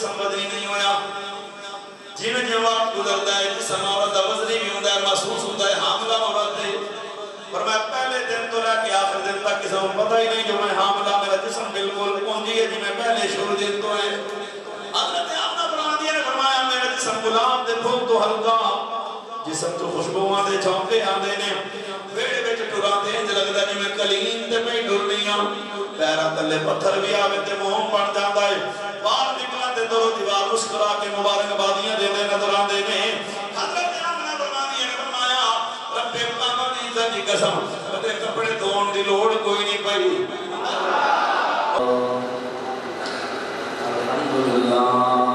جسم بدلی نہیں ہویا جن جو وقت گزرتا ہے جسم عورت وزنی بھی ہوتا ہے محسوس ہوتا ہے حاملہ عورت ہے پر میں پہلے دن تو لے کے آخر دن تک کسی کو پتہ ہی نہیں جو میں حاملہ میرا جسم بالکل پونجی ہے جی میں پہلے شروع دن تو ہے حضرت آمنہ فرماتی نے فرمایا میرا جسم غلام دے پھول تو ہلکا جسم تو خوشبوان دے چونکے آندے نے ویڑے بیچ ٹراتے ہیں جو لگتا ہے میں کلین تے میں ڈرنیاں پیرہ تلے پتھر بھی آوے تے موہم پڑ جاتا ہے باہر نکلا تے دو دیوار مسکرا کے مبارک بادیاں دے دے نظر آندے نے حضرت آمنہ فرماتی نے فرمایا رب پاک عزت کی قسم تے کپڑے دھون دی لوڑ کوئی نہیں پئی الحمدللہ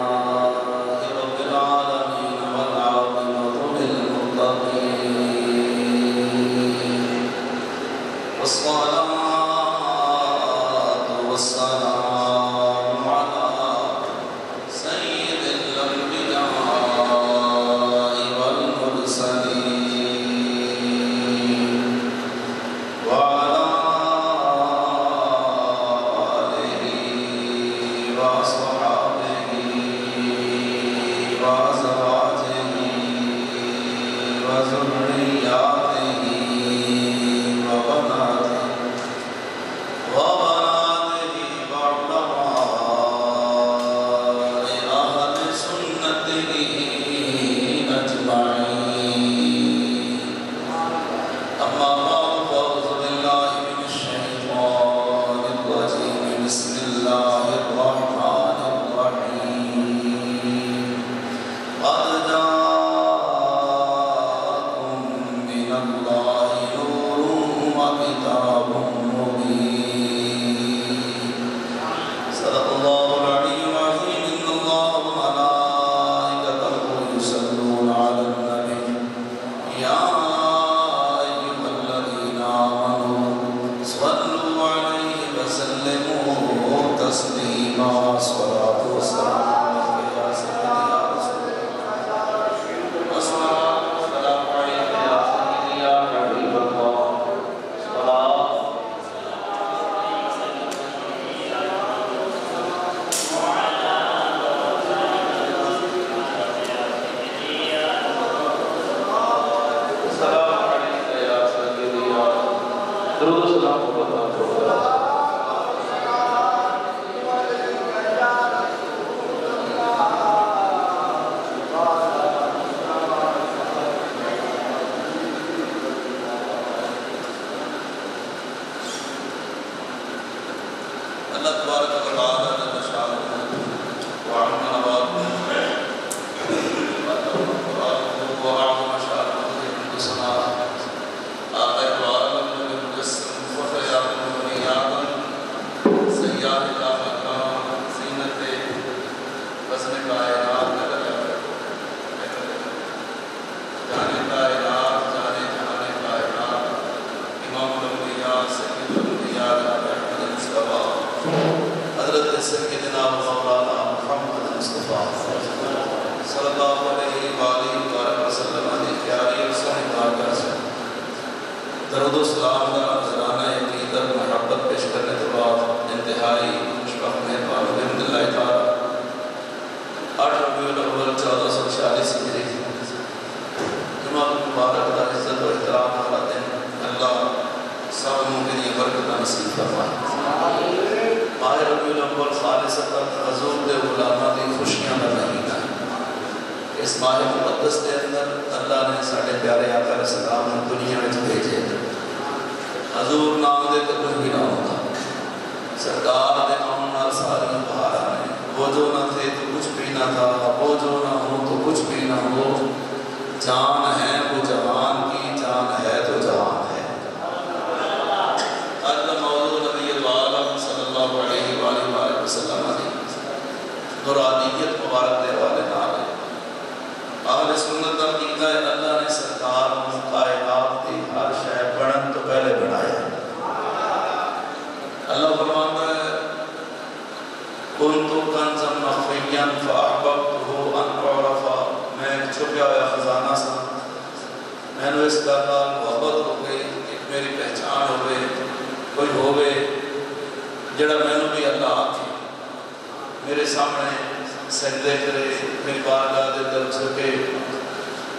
درود و سلام کا نذرانہ عقیدت محبت پیش کرنے کے بعد انتہائی مشفق مہربان الحمدللہ تعالی 8 ربیع الاول 1446 ہجری جمعہ مبارک کا عزت و احترام والا دن اللہ سب مومنین برکت نصیب فرمائے ماہ ربیع الاول خالصتاً حضور دے غلاماں دی خوشیاں دا مہینہ اس ماہ مقدس کے اندر اللہ نے ساڑھے پیارے آقا علیہ السلام نے دنیا میں بھیجے حضور نام دے تو کچھ بھی نہ ہوتا سرکار دے نام نال ساری بہار آنے وہ جو نہ تھے تو کچھ بھی نہ تھا وہ جو نہ ہو تو کچھ بھی نہ ہو جان ہے وہ جوان کی جان ہے تو جوان ہے اللہ موضوع نبی العالم صلی اللہ علیہ وآلہ وسلم نورانیت مبارک دے والے نام ہے اہل سنت عقیدہ اللہ نے سرکار کائنات کی ہر شے بڑھن تو پہلے بڑھایا اللہ فرماتا ہے کنتو کنزا مخفیا فاحببتہ ان اعرف میں چھپیا ہوا خزانہ سا میں نے اس کا محبت ہو گئی ایک میری پہچان ہو گئی کوئی ہو گئے جڑا میں نے بھی اللہ آتی میرے سامنے سجدے کرے، میری بارگاہ دے اندر جھکے،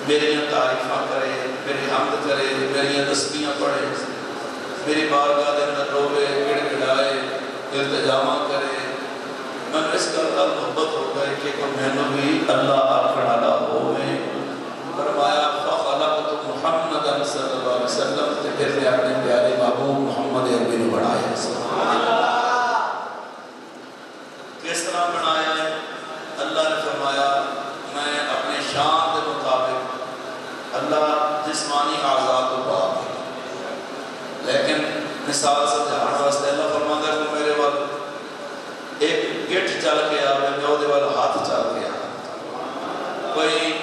میری تعریفاں کرے، میری حمد کرے، میری تسبیحاں پڑھے، میری بارگاہ دے اندر روے، گڑ گڑائے، التجامہ کرے۔ میں اس کا اللہ محبت ہو گئے کہ میں بھی اللہ آخر والا ہوئے۔ فرمایا فخلقت محمد صلی اللہ علیہ وسلم، تے پھر نے اپنے پیارے محبوب محمد عربی نے بنایا۔ کس طرح بنایا ہے؟ اللہ نے فرمایا میں اپنے شان کے مطابق، اللہ جسمانی اعضاء تو پاک ہے، لیکن مثال سمجھانے واسطے اللہ فرماتا ہے کہ میرے وال ایک گٹھ چل کے آوے، میں وہ وال ہاتھ چل کے آوے، کوئی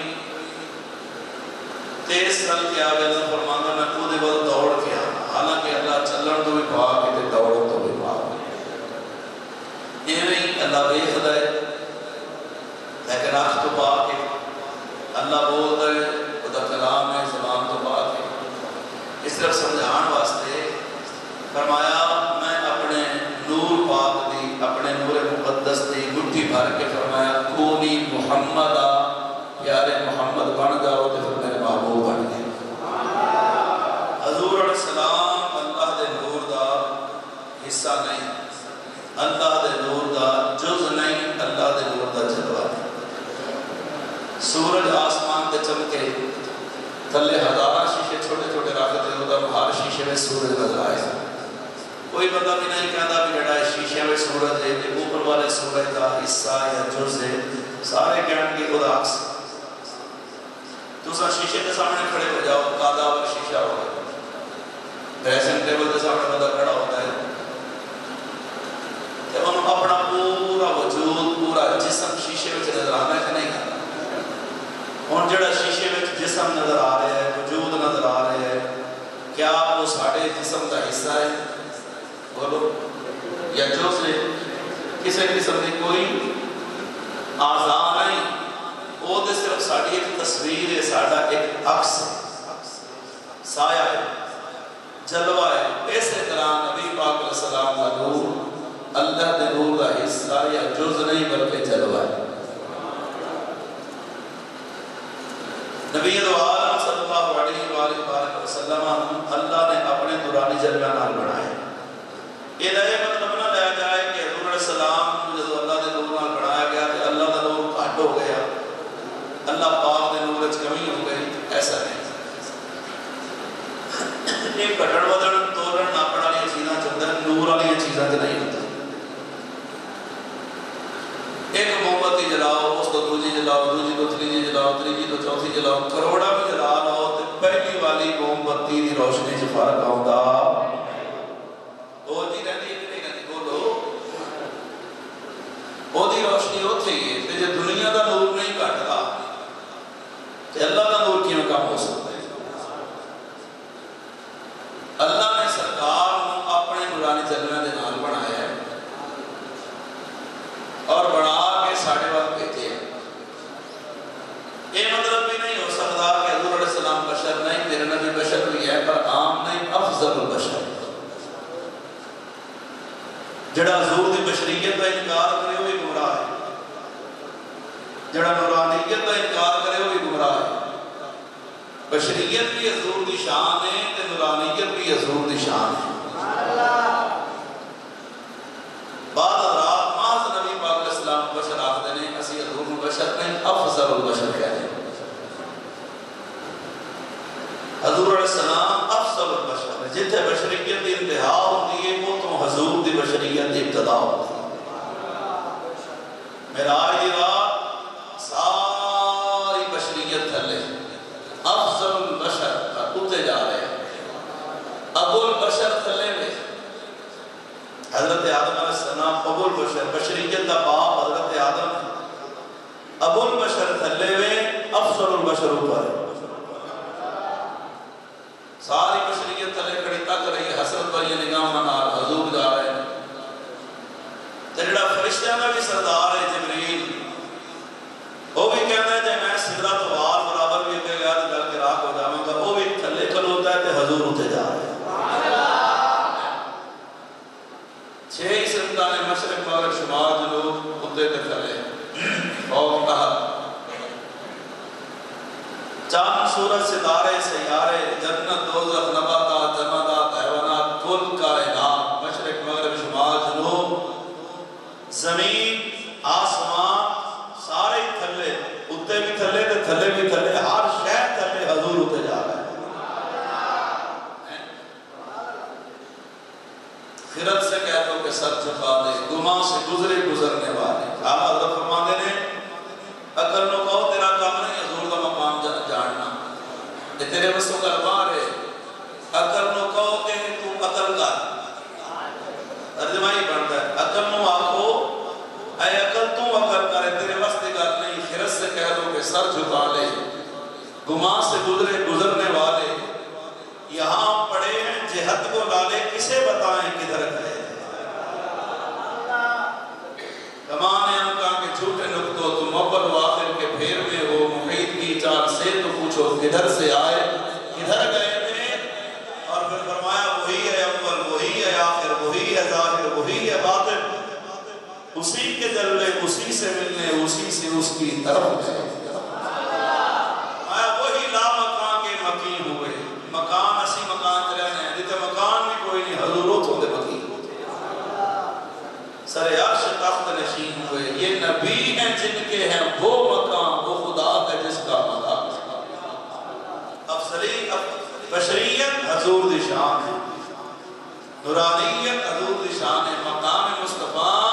تیز چل کے آوے، اللہ فرماتا ہے میں وہ وال دوڑ کے آوے، حالانکہ اللہ چلن تو بھی پاک ہے، دوڑ تو بھی پاک ہے۔ یہ نہیں اللہ بے خدا ہے، لیکن آنکھ تو پاک ہے، اللہ بولتا ہے، خدا کلام ہے، زبان تو پاک ہے۔ اس طرف سمجھان واسطے فرمایا میں اپنے نور پاک دی، اپنے نور مقدس دی مٹھی بھر کے فرمایا کونی محمد آ، پیارے محمد بن جاؤ، تو پھر میرے محبوب بن گئے۔ حضور علیہ السلام اللہ دے نور دا حصہ نہیں، اللہ دے نور دا جز نہیں، اللہ دے نور دا جلوہ نہیں۔ سورج آسمان تے چمکے، تھلے ہزارہ شیشے چھوٹے چھوٹے رکھتے ہوتا، ہر شیشے میں سورج نظر آئے۔ کوئی بندہ بھی نہیں کہتا بھی جڑا شیشے میں سورج ہے، کہ اوپر والے سورج کا حصہ یا جز ہے، سارے کہنے کی خدا عکس۔ تو سا شیشے کے سامنے کھڑے ہو جاؤ، کادا والا شیشہ ہوگا، ڈریسنگ ٹیبل کے سامنے بندہ کھڑا ہوتا ہے، جب ہم اپنا پورا وجود، پورا جسم شیشے میں نظر آنا ہے کہ نہیں آنا؟ اور جڑا شیشے میں جسم نظر آ رہے ہے، وجود نظر آ رہے ہے، کیا وہ ساڑھے جسم کا حصہ ہے؟ بولو، یا جو سے کسی قسم کی کوئی آزاد نہیں، وہ دے صرف ساڑھی ایک تصویر ہے، ساڑھا ایک عکس ہے، سایہ ہے، جلوہ ہے۔ اسی طرح نبی پاک علیہ السلام کا نور اللہ دے نور کا حصہ یا جز نہیں بلکہ جلوہ ہے۔ نبی عالم صلی اللہ علیہ وآلہ وسلم اللہ نے اپنے نورانی جلوہ نال بنائے۔ یہ نئے مطلب نہ لیا جائے کہ حضور علیہ السلام جب اللہ دے نور نال بنایا گیا کہ اللہ دا نور گھٹ ہو گیا، اللہ پاک دے نور وچ کمی ہو گئی، ایسا نہیں۔ یہ گھٹن ودن توڑن ناپن والی چیزاں چلتا ہے، نور والی چیزاں تے نہیں ہوتا۔ ایک موم بتی جلاؤ، اس تو دوسری جلاؤ، دوسری تو تیسری جلاؤ، تیسری تو چوتھی جلاؤ، کروڑا بھی جلا لو تے پہلی والی موم بتی دی روشنی چ فرق آوندا وہ جی رہتی ہے کہ نہیں رہتی؟ بولو، وہ دی روشنی اوتھے ہی ہے۔ تے جے دنیا دا نور نہیں گھٹدا تے اللہ دا نور کیوں کم ہو سکتا ہے؟ اللہ نے سرکار کو اپنے نورانی جلوے دے نال بنایا ہے اور بنا کے ساڑھے وقت بھیجے ہیں۔ یہ مطلب بھی نہیں ہو سکتا کہ حضور علیہ السلام بشر نہیں، میرے نبی بشر بھی ہے، پر عام نہیں، افضل البشر۔ جڑا حضور دی بشریت کا انکار کرے وہ بھی گمراہ ہے، جڑا نورانیت کا انکار کرے وہ بھی گمراہ ہے۔ بشریت بھی حضور دی شان ہے تے نورانیت بھی حضور دی شان ہے۔ بعد حضرات محض نبی پاک علیہ السلام بشر آخر نے، اسی حضور بشر نہیں، افضل البشر کہتے ہیں۔ حضور علیہ السلام افضل البشر ہے، جتنے بشریت دی انتہا ہوتی ہے وہ تو حضور دی بشریت دی ابتدا ہوتی ہے۔ معراج دی رات ساری بشریت تھلے، افضل البشر اتنے جا رہے ہیں، ابو البشر تھلے میں، حضرت آدم علیہ السلام ابو البشر، بشریت دا باپ حضرت آدم ہے، ابو البشر تھلے میں، افضل البشر اوپر ہے۔ ساری بشریت تھلے کھڑی تک رہی ہے، حسرت پر یہ نگاہ منار حضور جا رہے ہیں۔ جڑا فرشتیاں کا بھی سردار ہے جبریل، وہ بھی کہتا ہے جب میں سدرۃ وار برابر بھی اگے گیا تو ڈر کے راک ہو جاؤں گا، وہ بھی تھلے کھلوتا ہے کہ حضور اتنے جا رہے ہیں۔ 6 سمتانے مشرق مغرب شمال جنوب فوق احد، چاند سورج ستارے سیارے جنت دوزخ نباتات جمادات حیوانات کل کائنات مشرق مغرب شمال جنوب زمین آسمان سارے تھلے اتے بھی تھلے تے تھلے بھی تھلے ہر شے تھلے حضور اتے جا رہا ہے۔ خرد سے کہہ دو کہ سر جھکا دے، گماں سے گزرے گزرنے والے۔ آپ حضرت فرماتے ہیں عقل نو کہو تیرا کام نہیں حضور دا مقام جاننا، یہ تیرے وسوں کا بار ہے۔ عقل نو کہو کہ تو عقل کر، ترجمہ ہی بنتا ہے عقل نو آکھو اے عقل تو عقل کرے، تیرے واسطے گل نہیں۔ خرد سے کہہ دو کہ سر جھکا لے، گماں سے گزرے گزرنے والے۔ یہاں پڑے ہیں جہت کو لالے کسے بتائیں کدھر گئے، کمان انکا کے جھوٹے نکتو تم اول و آخر کے پھیر میں ہو، محیط کی چال سے تو پوچھو کدھر سے آئے کدھر گئے تھے۔ اور پھر فرمایا وہی ہے اول، وہی ہے آخر، وہی ہے ظاہر، وہی ہے باطن، اسی کے جلوے اسی سے ملنے اسی سے اس کی طرف گئے۔ وہی لا مکان کے مکین ہوئے، مکان اسی مکان تے رہنے ہیں جتے مکان بھی کوئی نہیں، حضور اتھوں دے مکین سر عرش تخت نشین ہوئے۔ یہ نبی ہیں جن کے ہیں وہ مقام، وہ خدا ہے جس کا مقام۔ افضلی بشریت حضور دی شان ہے، نورانیت حضور دی شان ہے، مقام مصطفیٰ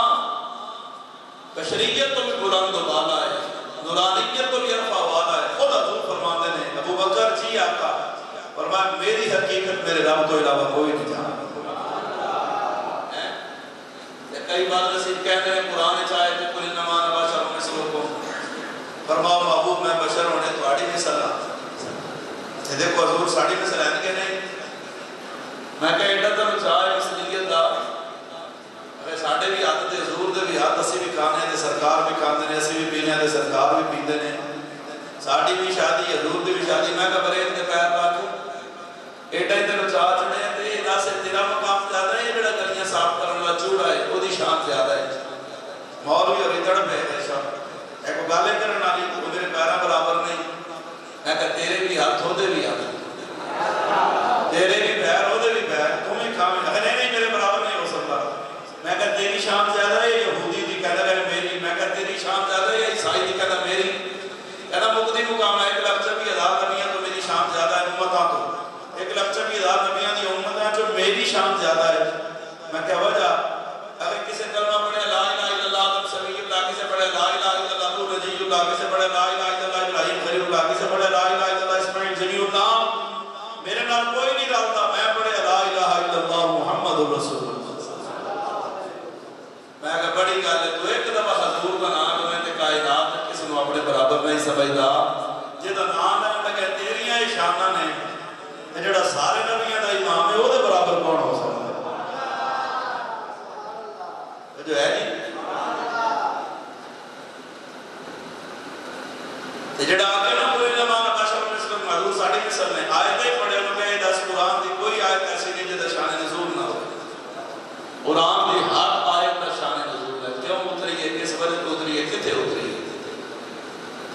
بشریت تو بھی بلند و بالا ہے، نورانیت تو بھی عرفہ والا ہے۔ خود حضور فرماتے ہیں ابو بکر جی آقا فرمایا میری حقیقت میرے رب تو علاوہ کوئی نہیں جانتا۔ کئی بات رسید کہتے ہیں قرآن چاہے کہ کل انما انا بشر مثلکم، فرماؤ محبوب میں بشر ہونے تو آڑی مثل یہ دیکھو حضور ساڑی مثل ہے کہ نہیں۔ میں کہا ایڈا تر چاہے مثلیت دا اگر ساڑے بھی آتے تھے حضور دے بھی آتے اسی بھی کھانے دے سرکار بھی کھانے دے، اسی بھی پینے دے سرکار بھی پیندے نے، ساڑی بھی شادی حضور دے بھی شادی۔ میں کہا برے اتنے پیر باکو ایڈا ہی تر چاہ چڑھے ہیں تے ایڈا سے تیرا مقام زیادہ ہے، بڑا گلیاں صاف کرنے والا چوڑا ہے وہ دی شان زیادہ ہے۔ مولوی اور ادھڑ پہ ہے شان ایک گالے کرنے والی وہ میرے پیرا برابر نہیں۔ میں کہا تیرے بھی ہاتھ ہو دے بھی ہاتھ، تیرے بھی پیر ہو دے بھی پیر، تم ہی کھامیں نہیں نہیں میرے برابر نہیں ہو سکتا۔ میں کہا تیری شان زیادہ ہے یہودی دی کہنا ہے میری، میں کہا تیری شان زیادہ ہے عیسائی دی کہنا میری، کہنا مقدی مقام ہے 1,24,000 نبیاں تو میری شان زیادہ ہے امتاں تو 1,24,000 نبیاں دی امتاں جو میری شان زیادہ ہے۔ میں کہا وجہ اگر کسی کلمہ پڑھے لا الہ الا اللہ آدم سمیع اللہ کسے پڑھے لا الہ الا اللہ نور رجی اللہ کسے پڑھے لا الہ الا اللہ ابراہیم خلیل اللہ کسے پڑھے لا الہ الا اللہ اسماعیل جمیع اللہ، میرے نال کوئی نہیں رہتا، میں پڑھے لا الہ الا اللہ محمد رسول اللہ۔ میں کہا بڑی گل ہے تو ایک دفعہ حضور کا نام میں تے کائنات کسی نو اپنے برابر نہیں سمجھدا، جدا نام ہے لگے تیریاں شاناں نے تے جڑا سارے نبیاں دا امام ہے او دے برابر کون ہو سکتا جو ہے جی۔ جڑا آگے نا کوئی نمان بشر مثلکم حضور ساڑی مثل نے آیتیں پڑھے انہوں نے 10 قرآن دی کوئی آیت ایسی نہیں جدہ شان نزول نہ ہو۔ قرآن دی ہر آیت کا شان نزول ہے، کیوں اتری ہے، کس وجہ تو اتری ہے، کتے اتری ہے،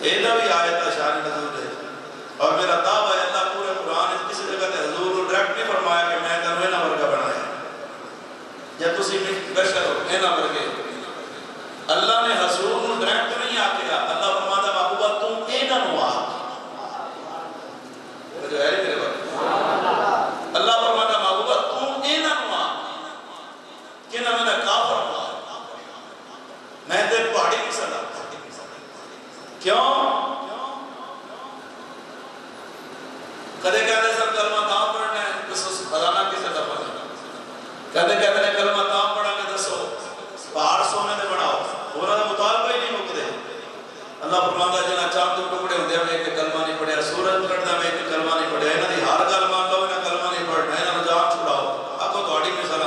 ایدہ بھی آیت کا شان نزول ہے۔ اور میرا دعویٰ ہے اللہ پورے قرآن کسی جگہ تے حضور نے ڈائریکٹ نہیں فرمایا کہ میں تنوے نہ ورگا بنایا یا تسی بشر ہو اینا ورگے، اللہ نے حضور نے ڈائریکٹ نہیں آکیا، اللہ فرماتا محبوبہ تم اینا نو آ جو ہے میرے وقت اللہ فرماتا محبوبہ تم اینا نو آ کہ نہ میں نے کافر ہوا میں دے پہاڑی کی صدا کیوں کدے کہتے سب کلمہ تاں پڑھنے دسو خزانہ کسے دا پڑھنے، کدے کہتے ہیں کلمہ تاں پڑھا کے دسو پہاڑ سونے دے بناؤ، انہوں نے مطالبہ ہی نہیں مکدے۔ اللہ فرماتا جنہ چاند ٹکڑے ہوندے میں ایک کلمہ نہیں پڑھیا، سورج لڑدا میں ایک کلمہ نہیں پڑھیا، انہاں دی ہر گل مان لو انہاں کلمہ نہیں پڑھنا، انہاں نوں جان چھڑاؤ، آکھو تہاڈی مثال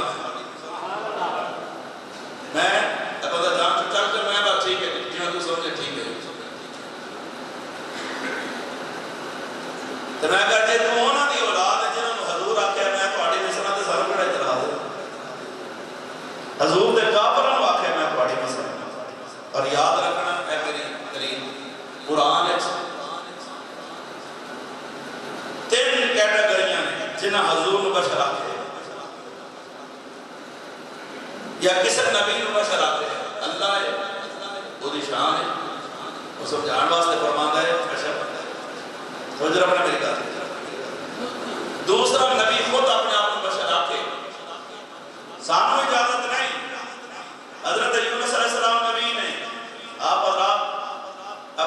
میں اپنا جان چل کر میں بات ٹھیک ہے جی تو سمجھے ٹھیک ہے تو میں کہتے تو انہاں دی اولاد ہے جنہاں نوں حضور آکھیا میں تہاڈی مثال تے سر کڑے چلا دے، حضور دے کافراں نوں آکھیا میں تہاڈی مثال۔ اور یاد رکھنا ہے میری یا کسی نبی نو بشر آتے ہیں اللہ ہے وہ دی شان ہے وہ سمجھان واسطے فرماتا ہے بشر سمجھ رہا اپنا میری بات دوسرا نبی خود اپنے آپ کو بشر آتے سانو اجازت نہیں حضرت یونس علیہ السلام نبی نے آپ حضرات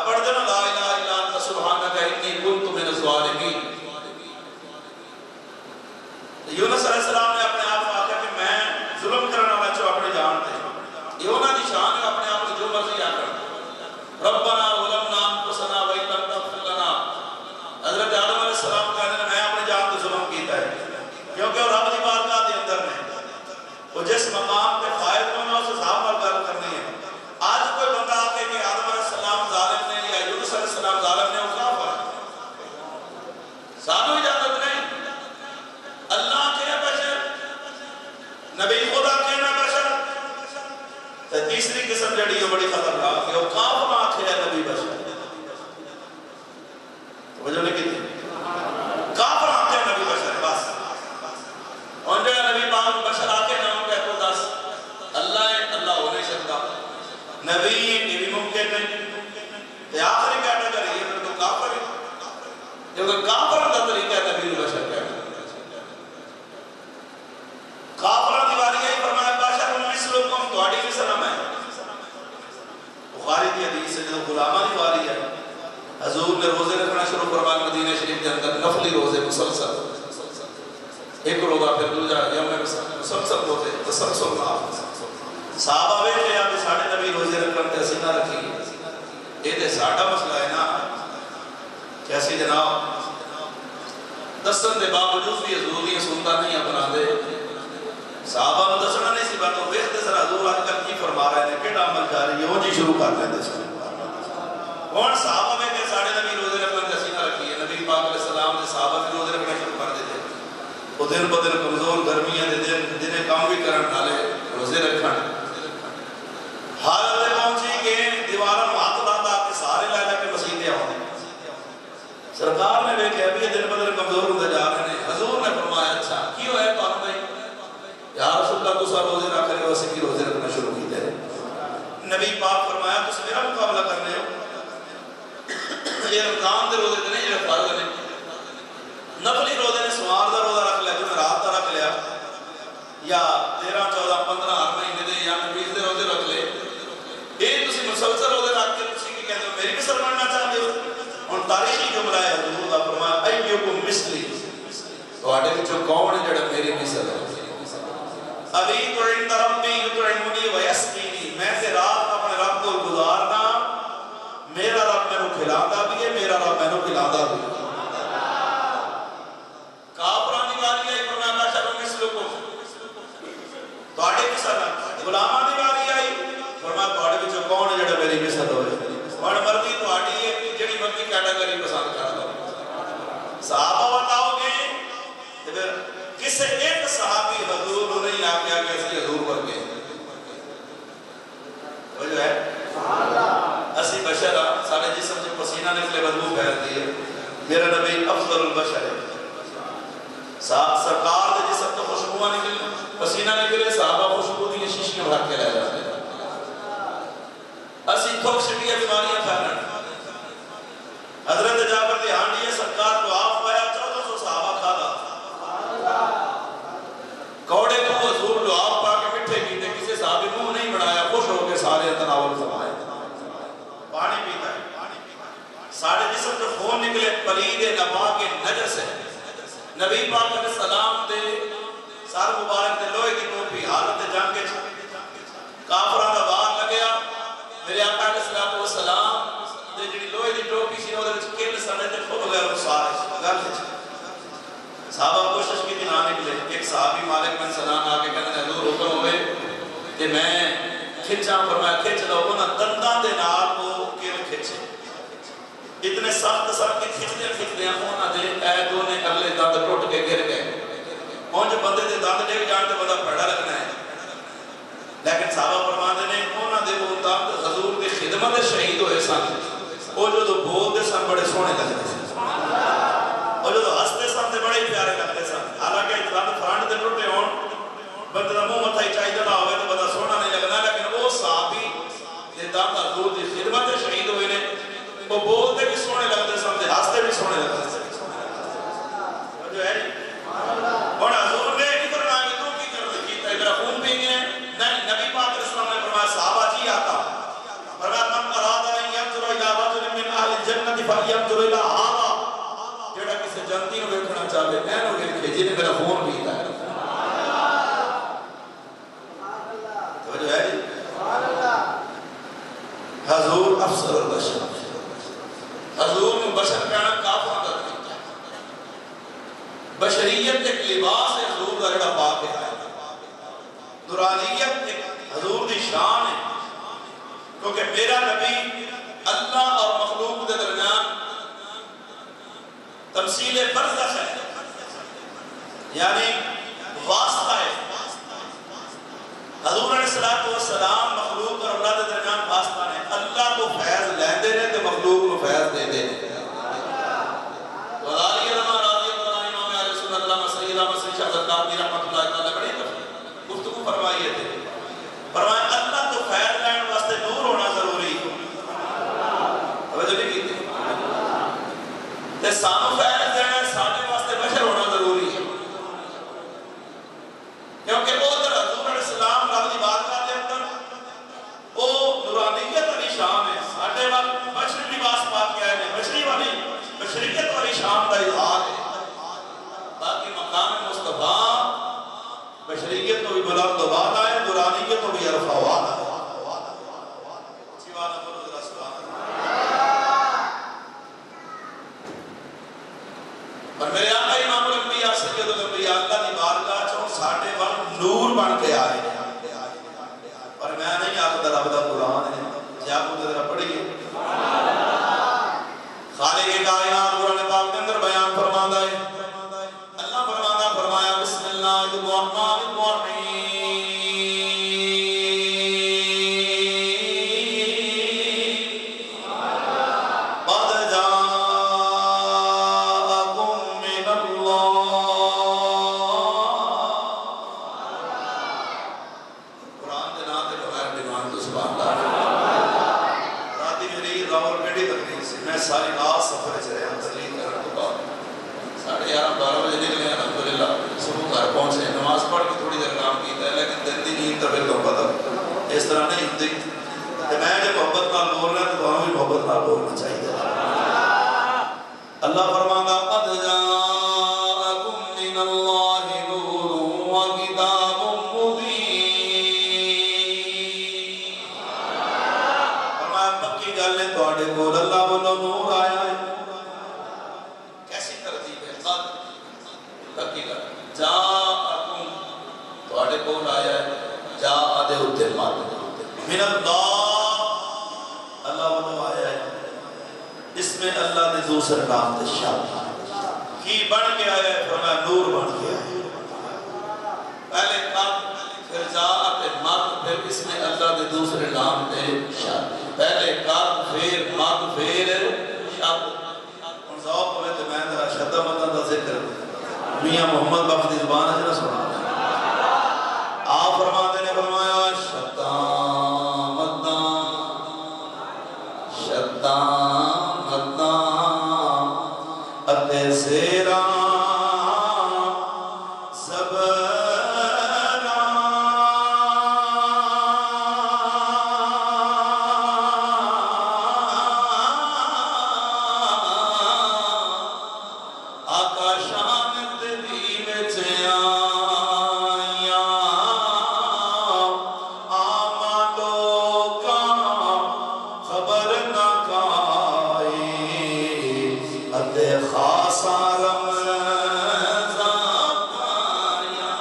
پڑھ دینا لا الہ الا انت سبحانک انی کنت من الظالمین یونس علیہ السلام نے اپنے آپ کو آکھا کہ میں ظلم کرنا والا چو اپنے جان دے یہ انہوں نے شان ہے اپنے آپ کو جو مرضی آکر ربنا ظلمنا انفسنا وإن لم تغفر لنا حضرت آدم علیہ السلام کہنے میں اپنے جان کو ظلم کیتا ہے کیونکہ وہ رب دی بارگاہ دے اندر میں وہ جس مقام پہ فائد ہونا اسے صاحب پر گل کرنی ہے آج کوئی بندہ آکے کہ آدم علیہ السلام ظالم نے یا یونس علیہ السلام ظالم نے اس کا فرق سانو اجازت نہیں اللہ کے بشر نبی خدا کے نہ بشر تیسری قسم جڑی ہے بڑی خطرناک ہے وہ کافر آنکھ ہے نبی بشر توجہ نہیں کی تھی کافر آنکھ ہے نبی بشر بس اور جڑا نبی پاک بشر آکے نہ ہوں کہ تو دس اللہ ہے اللہ ہو نہیں سکتا نبی یہ بھی ممکن نہیں یہ آخری کیٹیگری ہے تو کافر ہے کیونکہ کافر کا طریقہ ہے نبی بشر کا کافرہ دیواری ہے فرمایا باشر مثلکم تواڈی مثل میں بخاری کی حدیث ہے جو غلامہ دیواری ہے حضور نے روزے رکھنا شروع فرمایا مدینہ شریف کے اندر نفلی روزے مسلسل ایک روزہ پھر دوسرا یوم مسلسل روزے تسلسل صحابہ وے کہ آپ ساڑھے نبی روزے رکھن تے اسی نہ رکھی یہ تے ساڈا مسئلہ ہے نا کیسی جناب دسن دے باوجود بھی حضور دی سنتا نہیں اپنا دے صحابہ نے دسنا نہیں سی بات ویکھتے سر حضور آج کل کی فرما رہے ہیں کیڑا عمل کر رہی ہے وہ جی شروع کر لیندے سن کون صحابہ میں کہ ساڑھے نبی روزے رکھن تے اسی نہ رکھی ہے نبی پاک علیہ السلام نے صحابہ بھی روزے رکھنا شروع کر دیتے وہ دن بدن کمزور گرمیاں دے دن جنہیں کام بھی کرن ڈالے روزے رکھن حالت پہنچی کہ دیواروں ہاتھ لاتا کہ سارے لے جا کے مسیحے آؤں سرکار نے بھی کہ ابھی دن بدن کمزور ہوتے جا رہے ہیں حضور نے فرمایا اچھا کیوں ہے تو بھائی یا رسول اللہ تو سب روزے رکھ رہے ہو اسی کی روزے رکھنا شروع کیتے ہیں نبی پاک فرمایا تو میرا مقابلہ کرنے ہو یہ رمضان دے روزے نے یہ فرض نے نفلی روزے نے سوار دا روزہ رکھ لیا جو رات دا رکھ لیا یا 13 14 15 ہر مہینے دے یا 20 دے روزے رکھ لے یہ تسی مسلسل روزے رکھ کے تسی کی کہتے ہو میری مثل بننا چاہتے ہو اور تاریخی جملہ ہے حضور دا فرمایا ایکم مثلی تواڈے وچوں کون ہے جڑا میری مثل ہے ابھی تو عند ربی یطعمنی ویسقینی میں سے رات اپنے رب کو گزارنا میرا رب میں نے کھلاتا بھی ہے میرا رب میں نے کھلاتا بھی ہے کافران دیواری آئی فرمایا باشر مثلکم تواڈے مثل غلامہ دیواری آئی فرمایا تواڈے وچوں کون ہے جڑا میری مثل ہوئے اور مرضی تواڈی ہے جڑی مرضی کیٹیگری پسند کر لو صحابہ بتاؤ گے پھر کسے ایک صحابی حضور نہیں آگیا کہ اسی حضور پر گئے وہ جو ہے اسی بشر سارے جسم سے پسینہ نکلے بدبو پھیلتی ہے میرا نبی افضل البشر ہے سرکار دے جسم تو خوشبو نکلے پسینہ نکلے صحابہ خوشبو دی شیشیاں بھر کے رہ جاتے ہیں اسی تھوک شکیہ بیماریاں پھیلن حضرت جابر دی ہانڈی ہے سرکار کو آپ پایا 1400 صحابہ کھادا کوڑے کو حضور لو آپ پا کے مٹھے کیتے کسی صحابی منہ نہیں بڑھایا خوش ہو کے سارے تناول فرمائے پانی پیتا ہے سارے جسم جو خون نکلے پلید نپاک نجس ہے نبی پاک علیہ السلام دے سار مبارک دے لوہے کی ٹوپی حالت جنگ کے کافران دا وار لگیا میرے آقا علیہ السلام دے جڑی لوہے دی ٹوپی سی وہ دے کل سنے تے خود غیر سارے گل صحابہ کوشش کی تھی نہ نکلے ایک صحابی مالک بن سنان آگے کہنے حضور حکم ہوئے کہ میں کھچاں فرمایا کھچ لو انہاں دنداں دے نال کو کیوں کھچے اتنے سخت سخت کھچدے انہاں دے اے دونے اگلے دند ٹوٹ کے گر گئے ہن جو بندے دے دند ڈگ جان تے بندہ پھڑا لگنا ہے لیکن صحابہ فرماندے نے انہاں دے وہ دند حضور دی خدمت شہید ہوئے سن وہ جو بول دے سن بڑے سونے لگتے سن اور جو ہستے سن تے بڑے پیارے لگتے سن حالانکہ دند فرنٹ دے ٹوٹے ہون بندہ منہ متھا ہی چاہیے نہ ہوئے تو بندہ وہ بولتے بھی سونے لگتے سمجھے ہاستے بھی سونے لگتے جو ہے اور حضور نے ادھر ناگتوں کی کرتے کی ادھر خون پی گئے نبی پاک علیہ السلام نے فرمایا صحابہ جی آتا فرمایا من اراد ان ينظر الى رجل من اهل الجنه فلينظر الى هذا جڑا کسی جنتی نو دیکھنا چاہے اینو ویکھے جن میرا خون پیتا ہے توجہ ہے جی حضور افسر البشر حضور میں بشر کہنا کافر کا طریقہ بشریت ایک لباس ہے حضور کا جڑا پاک ہے نورانیت ایک حضور دی شان ہے کیونکہ میرا نبی اللہ اور مخلوق کے درمیان تمثیل برزخ ہے یعنی واسطہ ہے حضور علیہ السلام مخلوق اور اللہ کے درمیان واسطہ ہے اللہ کو فیض لیندے نے تے مخلوق کو فیض دے دے وغالی علماء راضی اللہ امام علیہ سنت اللہ مسیح شاہ زرکار دی رحمت اللہ تعالیٰ بڑی گفتگو فرمائیے تھے فرمائے اللہ تو فیض لین واسطے نور ہونا ضروری ہے توجہ نہیں کی تھی تے سانو فیض دینا سانے واسطے بشر ہونا ضروری ہے کیونکہ وہ در حضور علیہ السلام رب دی بارگاہ دے اندر وہ نورانیت والی شان ہے ساڈے وال بشری لباس پا کے آئے نے بشریت والی شان کا اظہار ہے باقی مقام مصطفیٰ بشریت تو بھی بلند و بالا ہے نورانیت تو بھی عرفہ والا ہے اور میرے آقا امام الانبیاء سید الانبیاء اللہ دی بارگاہ چوں ساڈے ول نور بن کے آئے اور میں نہیں آخدا رب دا قرآن ہے جی آپ کو ذرا پڑھیے خالق کائنات قرآن پاک کے اندر بیان فرماتا ہے اللہ فرمایا بسم اللہ الرحمن الرحیم ساری رات سفر چ رہے ہیں تقریر کرنے کے بعد 11:30 بجے نکلے الحمدللہ صبح گھر پہنچے نماز پڑھ کے تھوڑی دیر کام کیتا ہے لیکن دن دی نیند تو پھر پتہ اس طرح نہیں ہوتی کہ میں جب محبت نال بول رہا تو تمہیں بھی محبت نال بولنا چاہیے اللہ فرماتا قد جاءکم من اللہ نور و کتاب مبین فرمایا پکی گل ہے تواڈے کول اللہ والوں نور آیا ہے کیسی ترتیب ہے قد پکی گل جاءکم تواڈے کول آیا ہے جاء دے اوتے مات من اللہ اللہ والوں آیا ہے اس میں اللہ نے دوسرے نام دے شان کی بن کے آیا ہے فرمایا نور بن کے آیا ہے پہلے قد پھر جاء تے مات پھر اس میں اللہ نے دوسرے نام دے شان پہلے قد پھر مات پھر شان اور ذوق ہوئے تو میں ذرا شدہ مدن کا ذکر میاں محمد بخت دی زبان ہے جنہ سنا آپ فرماتے نے فرمایا شدہ اتے سیرا سبرا آقا شان تیری وچ آیا آما لوکا خبر نہ کائی اتے خاصا رمضان پایا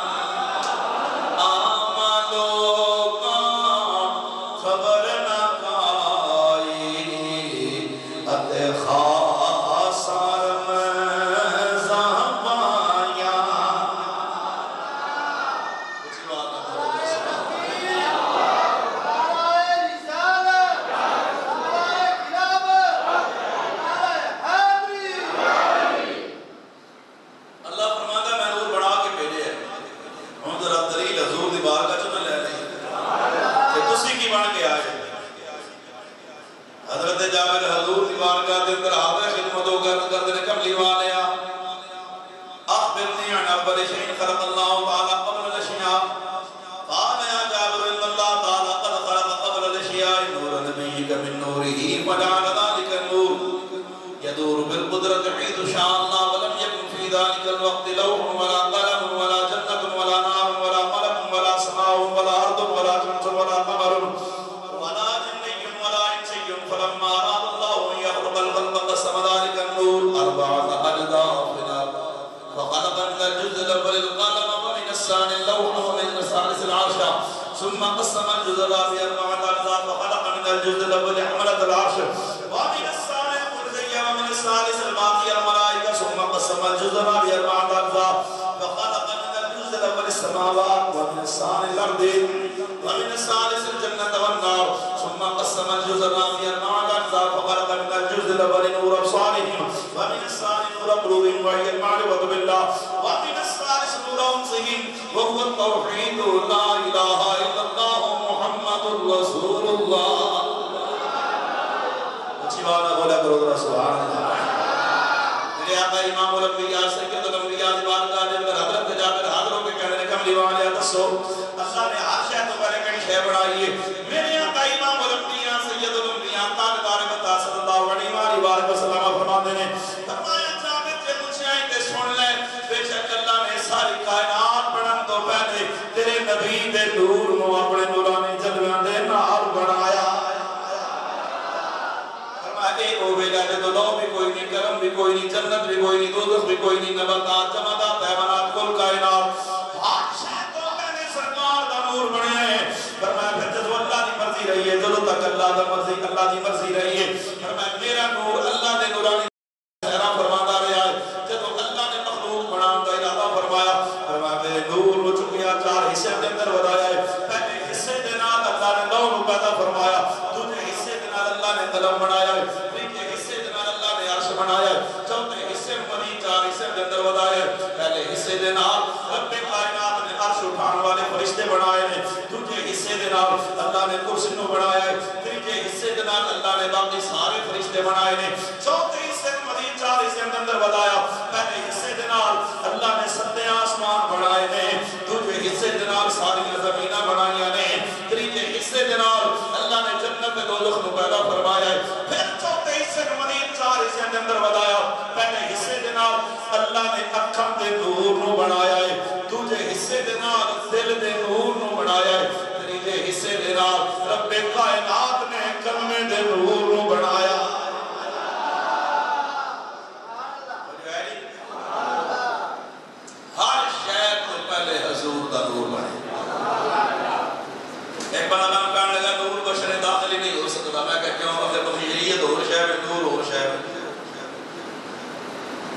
آما لوکا خبر نہ کائی اتے خاصا رمضان پایا اچھی بات ہے اللہ فرماتا ہے میں نور بڑھا کے بھیجے ہے ہم ذرا دلیل حضور دی بارگاہ چ میں لے لیں کہ تسی کی بن کے آئے حضرت جابر حضور دی بارگاہ دے اندر حاضر خدمت ہو کر دے کملی والیا اخبرنی عن اول شيء خلق الله تعالى قبل الاشياء قال يا جابر ان الله تعالى قد خلق قبل الاشياء نور نبيك من نوره فجعل ذلك النور يدور بالقدرة حيث شاء الله ولم يكن في ذلك الوقت لوح ولا قلم ولا جنة ولا نار ولا ملك ولا سماء ولا أرض ولا شمس ولا قمر ولا جني ولا إنسي فلما أراد الله أن يخلق الخلق قسم ذلك النور أربعة أجزاء فخلق من الجزء الأول القلم ومن الثاني اللوح ومن الثالث العرش ثم قسم الجزء الرابع أربعة أجزاء فخلق من الجزء الأول حملة العرش ومن الثاني الكرسي ومن الثالث الباقي الملائكة ثم قسم الجزء الرابع أربعة أجزاء فخلق من الجزء الأول السماوات ومن الثاني الأرض ومن الثالث الجنة والنار ثم قسم الجزء الرابع أربعة أجزاء فخلق من الجزء الأول نور أبصارهم ومن الثاني نور قلوبهم وهي المعرفة بالله ومن الثالث نور أنفسهم وهو التوحيد لا إله إلا الله محمد رسول الله سبحان بولا کرو ذرا سبحان اللہ میرے آقا امام الانبیاء سید الانبیاء دی بارگاہ دے اندر حضرت جا کر حاضر ہو کے کہنے لگے کملی والے دسو اللہ نے ہر شے تو پہلے کئی شے بنائی ہے میرے آقا امام الانبیاء سید الانبیاء تاجدار مدح صلی اللہ علیہ وآلہ وسلم فرماتے ہیں فرمایا جابر تے مجھے آئیں تے سن لے بے شک اللہ نے ساری کائنات بنان تو پہلے تیرے نبی دے نور نو اپنے نورانی جلویاں دے نال بنایا ایک ہو گئی جاتے تو لو بھی کوئی نہیں کرم بھی کوئی نہیں جنت بھی کوئی نہیں دوزخ بھی کوئی نہیں نباتات جمادات حیوانات کل کائنات ہر شے تو پہلے سرکار دا نور بنے ہیں فرمایا پھر جدو اللہ دی مرضی رہی ہے جدو تک اللہ دی مرضی رہی ہے فرمایا میرا نور اللہ دے نورانی سہرا فرماتا رہا ہے جدو اللہ نے مخلوق بنان دا ارادہ فرمایا میرے نور وہ چکیا چار حصے دے اندر ودایا ہے پہلے حصے دے نال اللہ نے لو نو پیدا فرمایا دوسرے حصے دے نال اللہ نے قلم بنایا ہے بنایا چوتھے حصے مزید چار حصے کے اندر ودایا پہلے حصے دے نال رب کائنات نے عرش اٹھان والے فرشتے بنائے ہیں دوسرے حصے دے نال اللہ نے کرسی نو بنایا ہے تیسرے حصے دے نال اللہ نے باقی سارے فرشتے بنائے ہیں چوتھے حصے مزید چار حصے کے اندر ودایا پہلے حصے دے نال اللہ نے ستے آسمان بنائے ہیں دوسرے حصے دے نال ساری زمیناں بنائیاں نے تیسرے حصے دے نال اللہ نے جنت تے دوزخ نو پیدا فرمایا ہے پھر چوتھے حصے مزید چار حصے کے اندر ودایا پہلے حصے دے نال اللہ نے اکھاں دے نور نو بنایا ہے دوسرے حصے دے نال دل دے نور نو بنایا ہے تیسرے حصے دے نال رب کائنات نے کلمے دے نور نو بنایا ہر شے تو پہلے حضور دا نور بنے ایک بندہ نام کہنے لگا نور بشر داخلی نہیں ہو سکتا میں کہا کیوں اگر بخیریت ہو شہر میں نور ہو شہر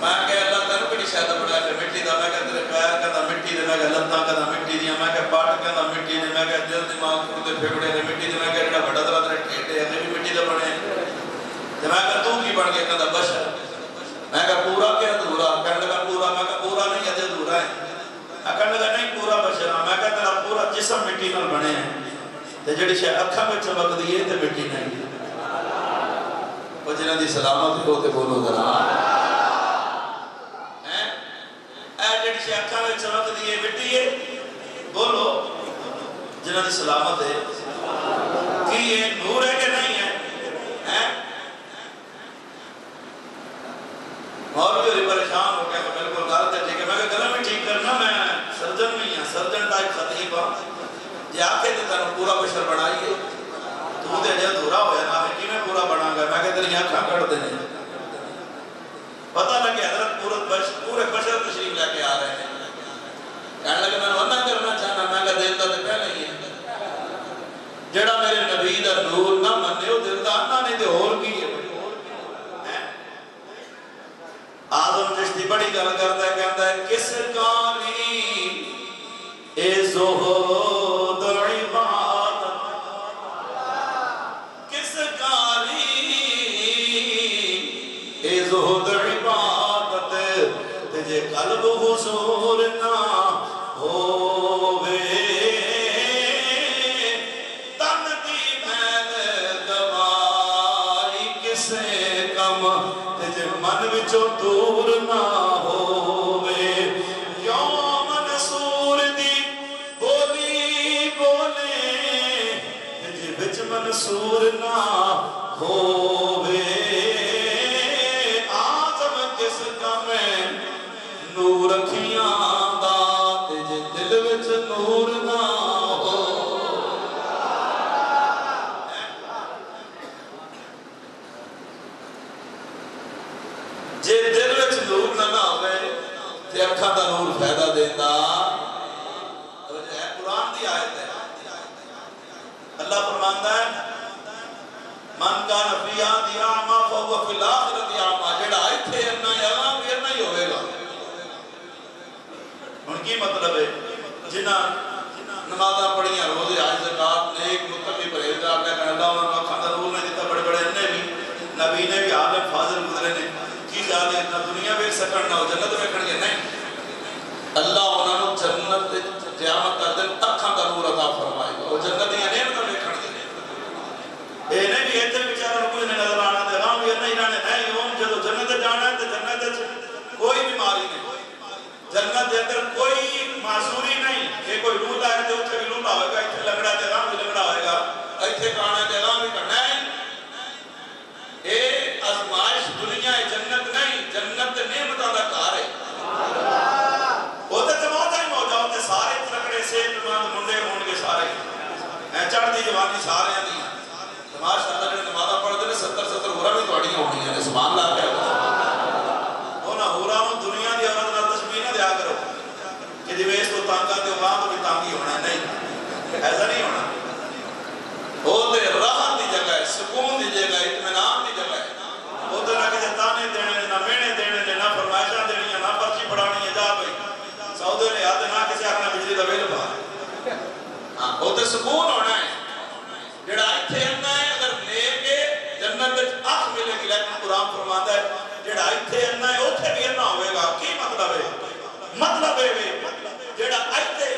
میں کہا اللہ تنو کڑی شاید بڑھا کہ مٹی دا میں کہا تیرے پیر کہتا مٹی دے میں کہا لتاں کہتا مٹی دیا میں کہا پاٹ کہتا مٹی دے میں کہا دل دماغ کھوڑے پھیپڑے نے مٹی دے میں کہا رڑا بڑا درہ تیرے ٹھیٹے ہیں بھی مٹی دے بڑھے میں کہا تو کی بڑھ گیا کہتا بشر میں کہا پورا کیا دورا کہنے لگا پورا میں کہا پورا نہیں ہے دورا ہے کہنے لگا نہیں پورا بشر میں کہا تیرا پورا جسم مٹی نال بنے ہیں تے جڑی شے اکھاں میں چمک دی ہے تے مٹی نہیں او جنہاں دی سلامت ہو تے بولو ذرا ہیں اے جڑی شے اکھاں میں چمک دی ہے مٹی ہے بولو جنہاں دی سلامت ہے کہ یہ نور ہے کہ نہیں ہے ہیں مولوی ہوئی پریشان ہو گیا کہ بالکل غلط ہے ٹھیک ہے میں کہ گلا میں ٹھیک کرنا میں سرجن نہیں ہوں سرجن ٹائپ خطیب ہوں جی آکے تو تنہوں پورا بشر بنائیے تو دے جا دھورا ہویا نا میں کی میں پورا بنا گا میں کہتے ہیں آنکھاں کڑ دینے پتہ لگے حضرت پورے بشر تشریف لے کے آ رہے ہیں کہنے لگے میں وندہ کرنا چاہنا میں کہا دل دا دے پہلے ہی ہے جڑا میرے نبی دا نور نہ مننے ہو دل دا آنا نہیں دے اور کی ہے آدم جشتی بڑی گل کرتا ہے کہتا ہے کس کاری اے زہد عبادت کس کاری اے زہد عبادت تجھے قلب حضور نہ ہووے تن دی میل دوائی کسے کا غم تے من وچوں دور نہ ہووے کیوں منصور دی بولی بولے تے وچ منصور نہ ہووے آزم کس کم نور اکھیاں دا تے دل وچ نور نہ اکھاں دا نور فائدہ دیتا قرآن دی آیت ہے اللہ فرماندا ہے من کان فی ہذہ اعمی فہو فی الآخرۃ اعمی جڑا ایتھے اننا یا بھی اننا ہی ہوئے گا ہن کی مطلب ہے جنہاں نمازاں پڑھیاں روزے حج زکات نیک متقی پرہیزگار نے کہا اللہ انہاں اکھاں دا نور نے دیتا بڑے بڑے اننے بھی نبی نے بھی عالم فاضل گزرے نے کی جا دے نہ دنیا ویکھ سکن نہ جنت ویکھن گے نہیں اللہ انہوں نے جنت قیامت کا دن اکھاں دا نور عطا فرمائے گا اور جنت یہ نعمت ویکھن گے اے نہیں بھی ایتھے بیچارہ کوئی نہیں نظر آنا تے غم یہ نہیں رہنے نہیں ہوں جدو جنت جانا ہے تے جنت کوئی بیماری نہیں جنت دے اندر کوئی معذوری نہیں کہ کوئی لولا ہے تے اتھے بھی لولا ہوئے گا ایتھے لگڑا تے غم بھی لگڑا ہوئے گا ایتھے کانا تے غم بھی کرنا ہے اے ازمائش دنیا جنت نہیں جنت نعمت دا کار ہے ہوتے تو موتا ہی موجہ ہوتے سارے ترکڑے سے منڈے ہون کے سارے چڑھ دی جوانی سارے ہیں نہیں ماشاءاللہ جنہیں نمازہ پڑھتے ہیں 70 ہورا بھی توڑیاں ہونی ہیں سبحان اللہ کہا ہونا ہورا ہوں دنیا دی عورت نہ تشبیح نہ دیا کرو کہ دیویس تو تانگا تے وہاں تو بھی تانگی ہونا ہے نہیں ایسا نہیں ہونا ہوتے راحت دی جگہ ہے سکون دی جگہ ہے اطمینان دی جگہ ہے ہوتے نہ کہ تانے دینے نہ مینے دینے نہ فرمائشہ دینی نہ پرچی پڑھانی ہے جا بھئی سعودے نے یاد نہ کسی آخنا بجلی دا بیل باہر ہوتے سکون ہونا ہے جڑا ایتھے اننا ہے اگر لے کے جنت وچ اکھ ملے گی لیکن قرآن فرماتا ہے جڑا ایتھے اننا ہے اوتھے بھی اننا ہوئے گا کی مطلب ہے جڑا ایتھے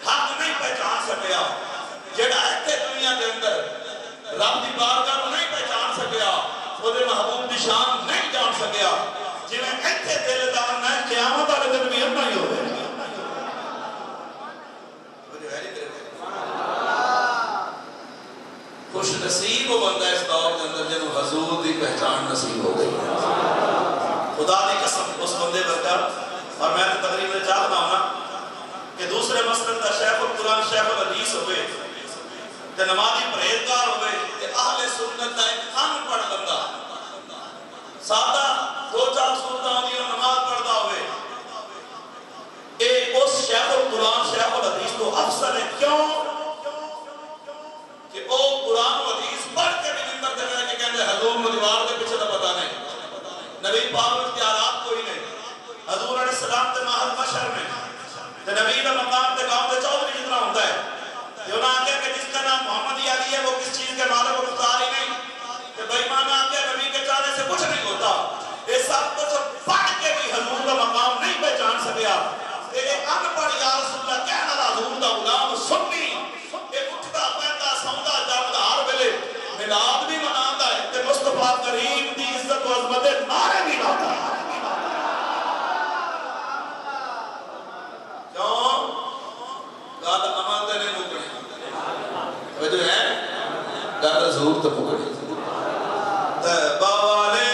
حق نہیں پہچان سکیا جڑا ایتھے دنیا دے اندر رب دی بارگاہ کو نہیں پہچان سکیا وہ دے محبوب دی شان نہیں جان سکیا جی میں ایتھے دل دار نہ قیامت والے دن بھی اننا ہی ہوئے خوش نصیب وہ بندہ اس دور کے اندر جنہوں حضور دی پہچان نصیب ہو گئی خدا دی قسم اس بندے برکر اور میں تقریب میں چاہتا ہوں کہ دوسرے مسلک دا شیخ القرآن شیخ الحدیث ہوئے کہ نمازی پرہیزگار ہوئے کہ اہل سنت دا ایک ان پڑھ بندہ سادہ دو چار صورتاں دی نماز پڑھتا ہوئے ایک اس شیخ القرآن شیخ الحدیث کو افضل ہے کیوں کہ وہ قرآن و حدیث پڑھ کے بھی ممبر دے رہے کہ کہنے حضور میں دیوار کے پیچھے دا پتہ نہیں نبی پاک میں اختیارات کوئی نہیں حضور علیہ السلام تے محل مشہر میں تے نبی دا مقام تے گاؤں تے چودھری جتنا ہوتا ہے یہ انہاں آگیا کہ جس کا نام محمد علی ہے وہ کس چیز کے مالک و مختار ہی نہیں کہ بھائیمان آگیا نبی کے چاہنے سے کچھ نہیں ہوتا یہ سب کچھ پڑھ کے بھی حضور دا مقام نہیں پہچان سکیا یہ ان پڑھ یا رسول اللہ کہنا دا حضور دا غلام سنی یہ اٹھتا پہنتا سمدہ جامدہ ہر بلے ملاد بھی مناتا ہے کہ مصطفیٰ کریم دی عزت و عظمت نعرے بھی لاتا ہے کیوں؟ گال عمل دے نہیں مکڑی وہ جو ہے گال حضور تو مکڑی باوالے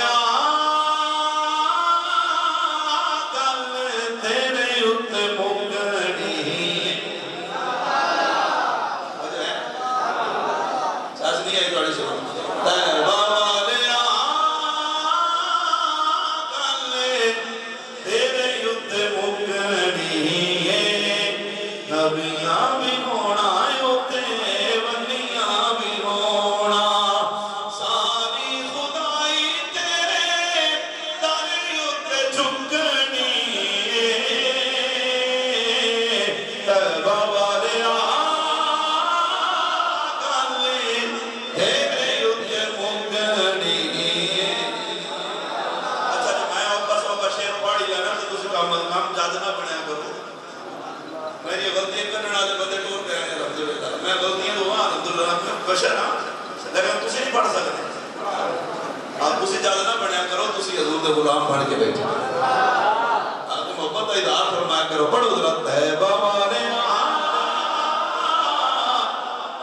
آپ اسی جادہ نہ بنیا کرو تو اسی حضور دے غلام بن کے بیٹھے آپ محبت کا ادار فرمایا کرو پڑھو حضرت ہے بابانے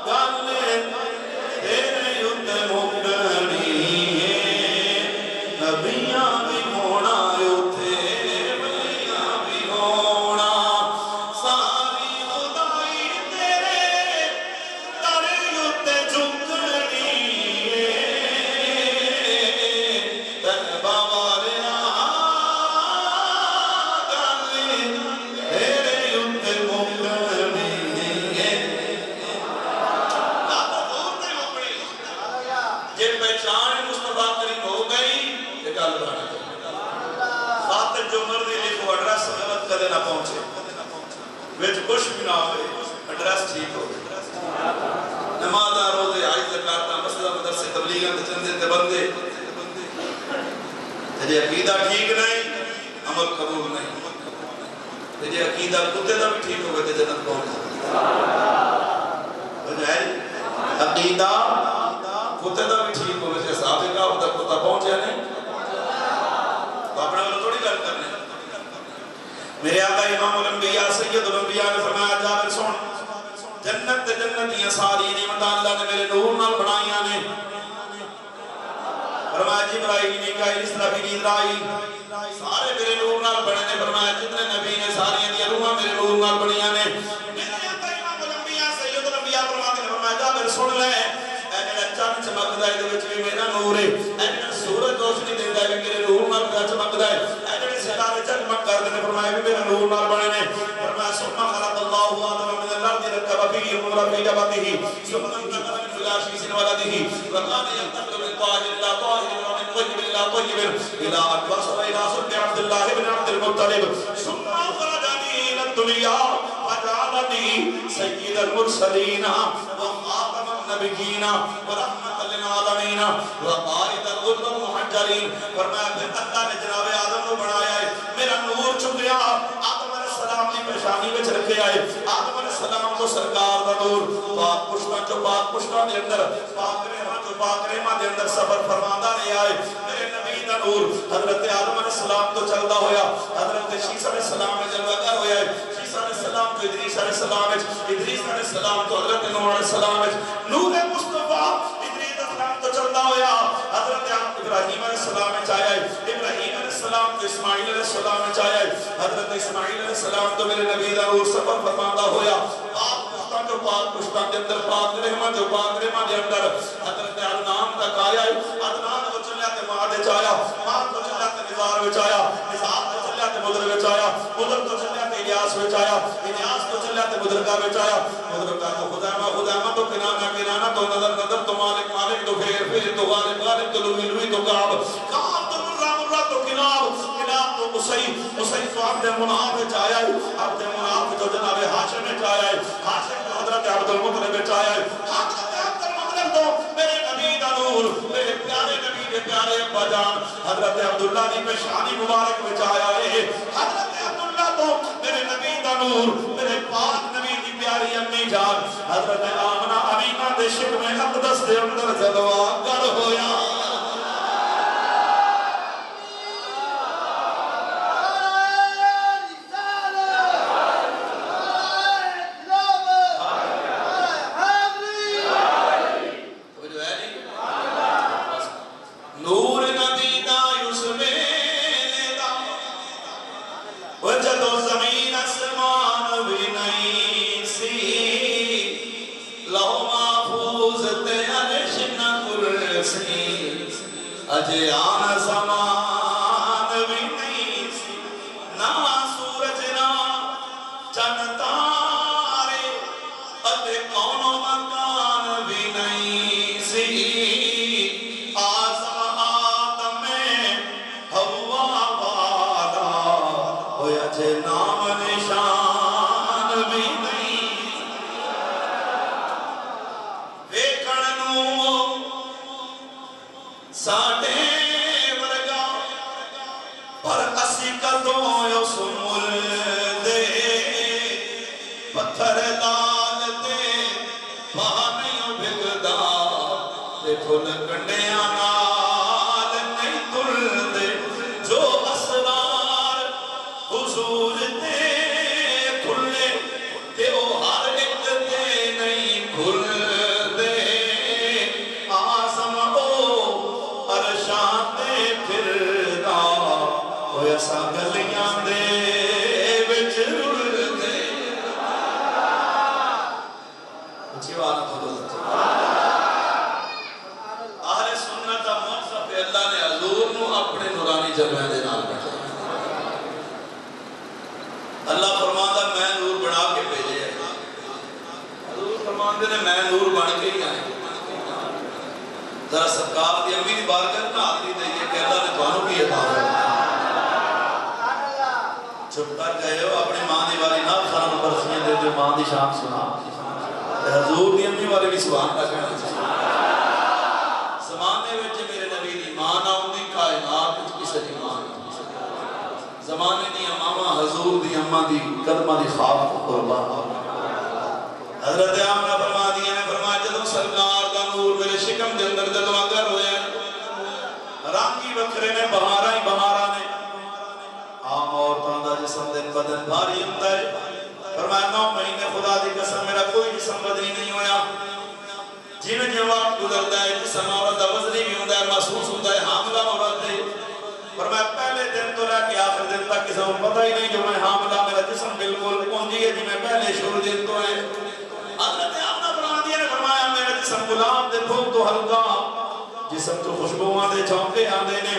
گالے تیرے یدھ مکنی نبیاں بھی ہونا یوتھے بلیاں بھی ہونا ساری خدائی تیرے در یدھ جھکنی تن بابانے گالے تیرے یدھ مکنی جے پہچان مصطفیٰ کریم ہو گئی یہ گل بنا خاطر جو مردی لکھو ایڈریس غلط کدے نہ پہنچے وچ کچھ بھی نہ ہوئے ایڈریس ٹھیک ہو نماز روزے حج زکات مسجد مدرسے تبلیغ تے چندے تے بندے تے عقیدہ ٹھیک نہیں عمل قبول نہیں تے عقیدہ کتے دا بھی ٹھیک ہوگا تے جنت پہنچ بجائے عقیدہ کتے دا بھی ٹھیک ہوگا تے صحابہ کا ہوتا کتا پہنچیا نہیں تو اپنے والوں تھوڑی گل کرنے میرے آقا امام الانبیاء سید الانبیاء نے فرمایا جابر سن جنت تے جنتیاں ساری نعمتاں اللہ نے میرے نور نال بنائیاں نے فرمایا جبرائیل میکائیل اسرافیل اسرائیل سارے میرے نور نال بنے نے فرمایا جتنے نبی نے ساری دی روحاں میرے نور نال بنیاں نے میرے آقا امام الانبیاء سید الانبیاء فرمایا جابر سن لے چند چمکدا ہے دے وچ بھی میرا نور ہے اے جڑا سورج روشنی دیندا ہے میرے نور نال بڑا چمکدا ہے اے جڑے ستارے چمک کردے نے فرمایا بھی میرا نور نال بنے نے فرمایا ثم خلق اللہ آدم من الارض ركب فيه نور في جبهته ثم انتقل من فلاشه سن ولده وكان ينتقل من طاهر الى طاهر ومن طيب الى طيب الى ان وصل الى صلب عبد الله بن عبد المطلب ثم خرجني الى الدنيا وجعلني سيد المرسلين وخاتم النبيين ورحمة للعالمين وقائد الغر المحجرين فرمایا پھر اللہ نے جناب آدم کو بنایا ہے میرا نور چکیا آدم علیہ السلام کی پیشانی میں رکھے آئے آدم علیہ السلام کو سرکار دا نور پاک پشتہ جو پاک پشتہ دے اندر پاک رحمہ جو پاک رحمہ دے اندر سفر فرماندہ رہے آئے میرے نبی دا نور حضرت آدم علیہ السلام تو چلتا ہویا حضرت شیس علیہ السلام میں جلوہ کر ہویا ہے شیس علیہ السلام تو ادریس علیہ السلام ادریس علیہ السلام تو حضرت نور علیہ السلام نور مصطفیٰ ادریس علیہ السلام تو چلتا ہویا حضرت ابراہیم علیہ السلام چاہیا ہے ابراہیم علیہ السلام تو اسماعیل علیہ السلام چاہیا ہے حضرت اسماعیل علیہ السلام تو میرے نبی دا نور سفر فرماندہ ہویا پاک پشتہ جو پاک پشتہ کے اندر پاک رحمہ جو پاک رحمہ کے اندر حضرت عدنان تک آیا ہے عدنان کو چلیا تے مادے چاہیا ماد کو چلیا تے نظار وچ آیا نظار کو چلیا تے مدر وچ آیا مدر کو چلیا تے الیاس وچ آیا الیاس کو چلیا تے مدرکہ وچ آیا مدرکہ کو خدامہ تو کنانہ تو نظر تو مالک تو پھر تو غالب تو لوی تو کعب تو مرہ تو کناب تو قصی تو عبد مناف چاہیا ہے عبد مناف تو جناب حاشم چاہیا ہے حاشم تو حضرت عبد المطلب چاہیا ہے حضرت عبد المطلب تو میرے نبی دا نور میرے پیارے نبی کے پیارے ابا جان حضرت عبداللہ دی پیشانی مبارک میں چاہیا ہے حضرت عبداللہ تو میرے نبی دا نور میرے پاک نبی دی پیاری امی جان حضرت آمنہ امینہ دے شکم اقدس دے اندر جلوہ گر ہویا اجے آن زمان بھی نہیں سی نہ سورج نہ چند تارے اتے کون مکان بھی نہیں سی آدم ہوا والا ہوئے اجے نام نشان بھی نہیں ویکھن ساڑھے ورگا پر اسی قدوں یو سمول دے پتھر لال دے وہاں نہیں بھگدا تے پھول کنڈیاں نال حضور دے کھلے تے او ہر ایک دے نہیں کھل دے آزم او عرشان دے پھردا ہویا سا گلیاں دے وچ رل دے اچھی بات خود اہل سنت موصف اللہ نے حضور نو اپنے نورانی جلوے دے نال بٹھایا اللہ فرماندا میں نور بنا کے بھیجے حضور فرماندے نے میں نور بن کے ہی آیا ذرا سرکار دی امی دی بارگاہ میں حاضری دئیے کہ اللہ نے تانوں کی عطا فرمایا چھپ کر گئے ہو اپنی ماں دی والی نہ خان برسیاں دے جو ماں دی شان سنا حضور دی امی والے بھی سبحان اللہ کہنا چاہیے زمانے وچ میرے نبی دی ماں نہ ہوندی کائنات وچ کسے دی ماں زمانے دی امامہ حضور دی اماں دی قدمہ دی خواب قربان حضرت آمنہ فرما دیا نے فرمایا جدوں سرکار دا نور میرے شکم دے اندر جدوں اگر ہویا رنگی وکھرے نے بہارا ہی بہارا نے عام عورتاں دا جسم دے بدن بھاری ہوندا ہے فرمایا 9 مہینے خدا دی قسم میرا کوئی جسم بدنی نہیں ہویا جیویں جو وقت گزرتا ہے جسم عورت دا وزنی بھی ہوندا ہے محسوس ہوندا ہے حاملہ عورت ہے فرمایا پہلے دن تو لے کے آخر دن تک کسی کو پتہ ہی نہیں جو میں حاملہ میرا جسم بالکل پہنچی ہے جی میں پہلے شروع دن تو ہے حضرت آمنہ فرمایا نے فرمایا میرا جسم گلاب دے پھول تو ہلکا جسم تو خوشبوواں دے چونکے آندے نے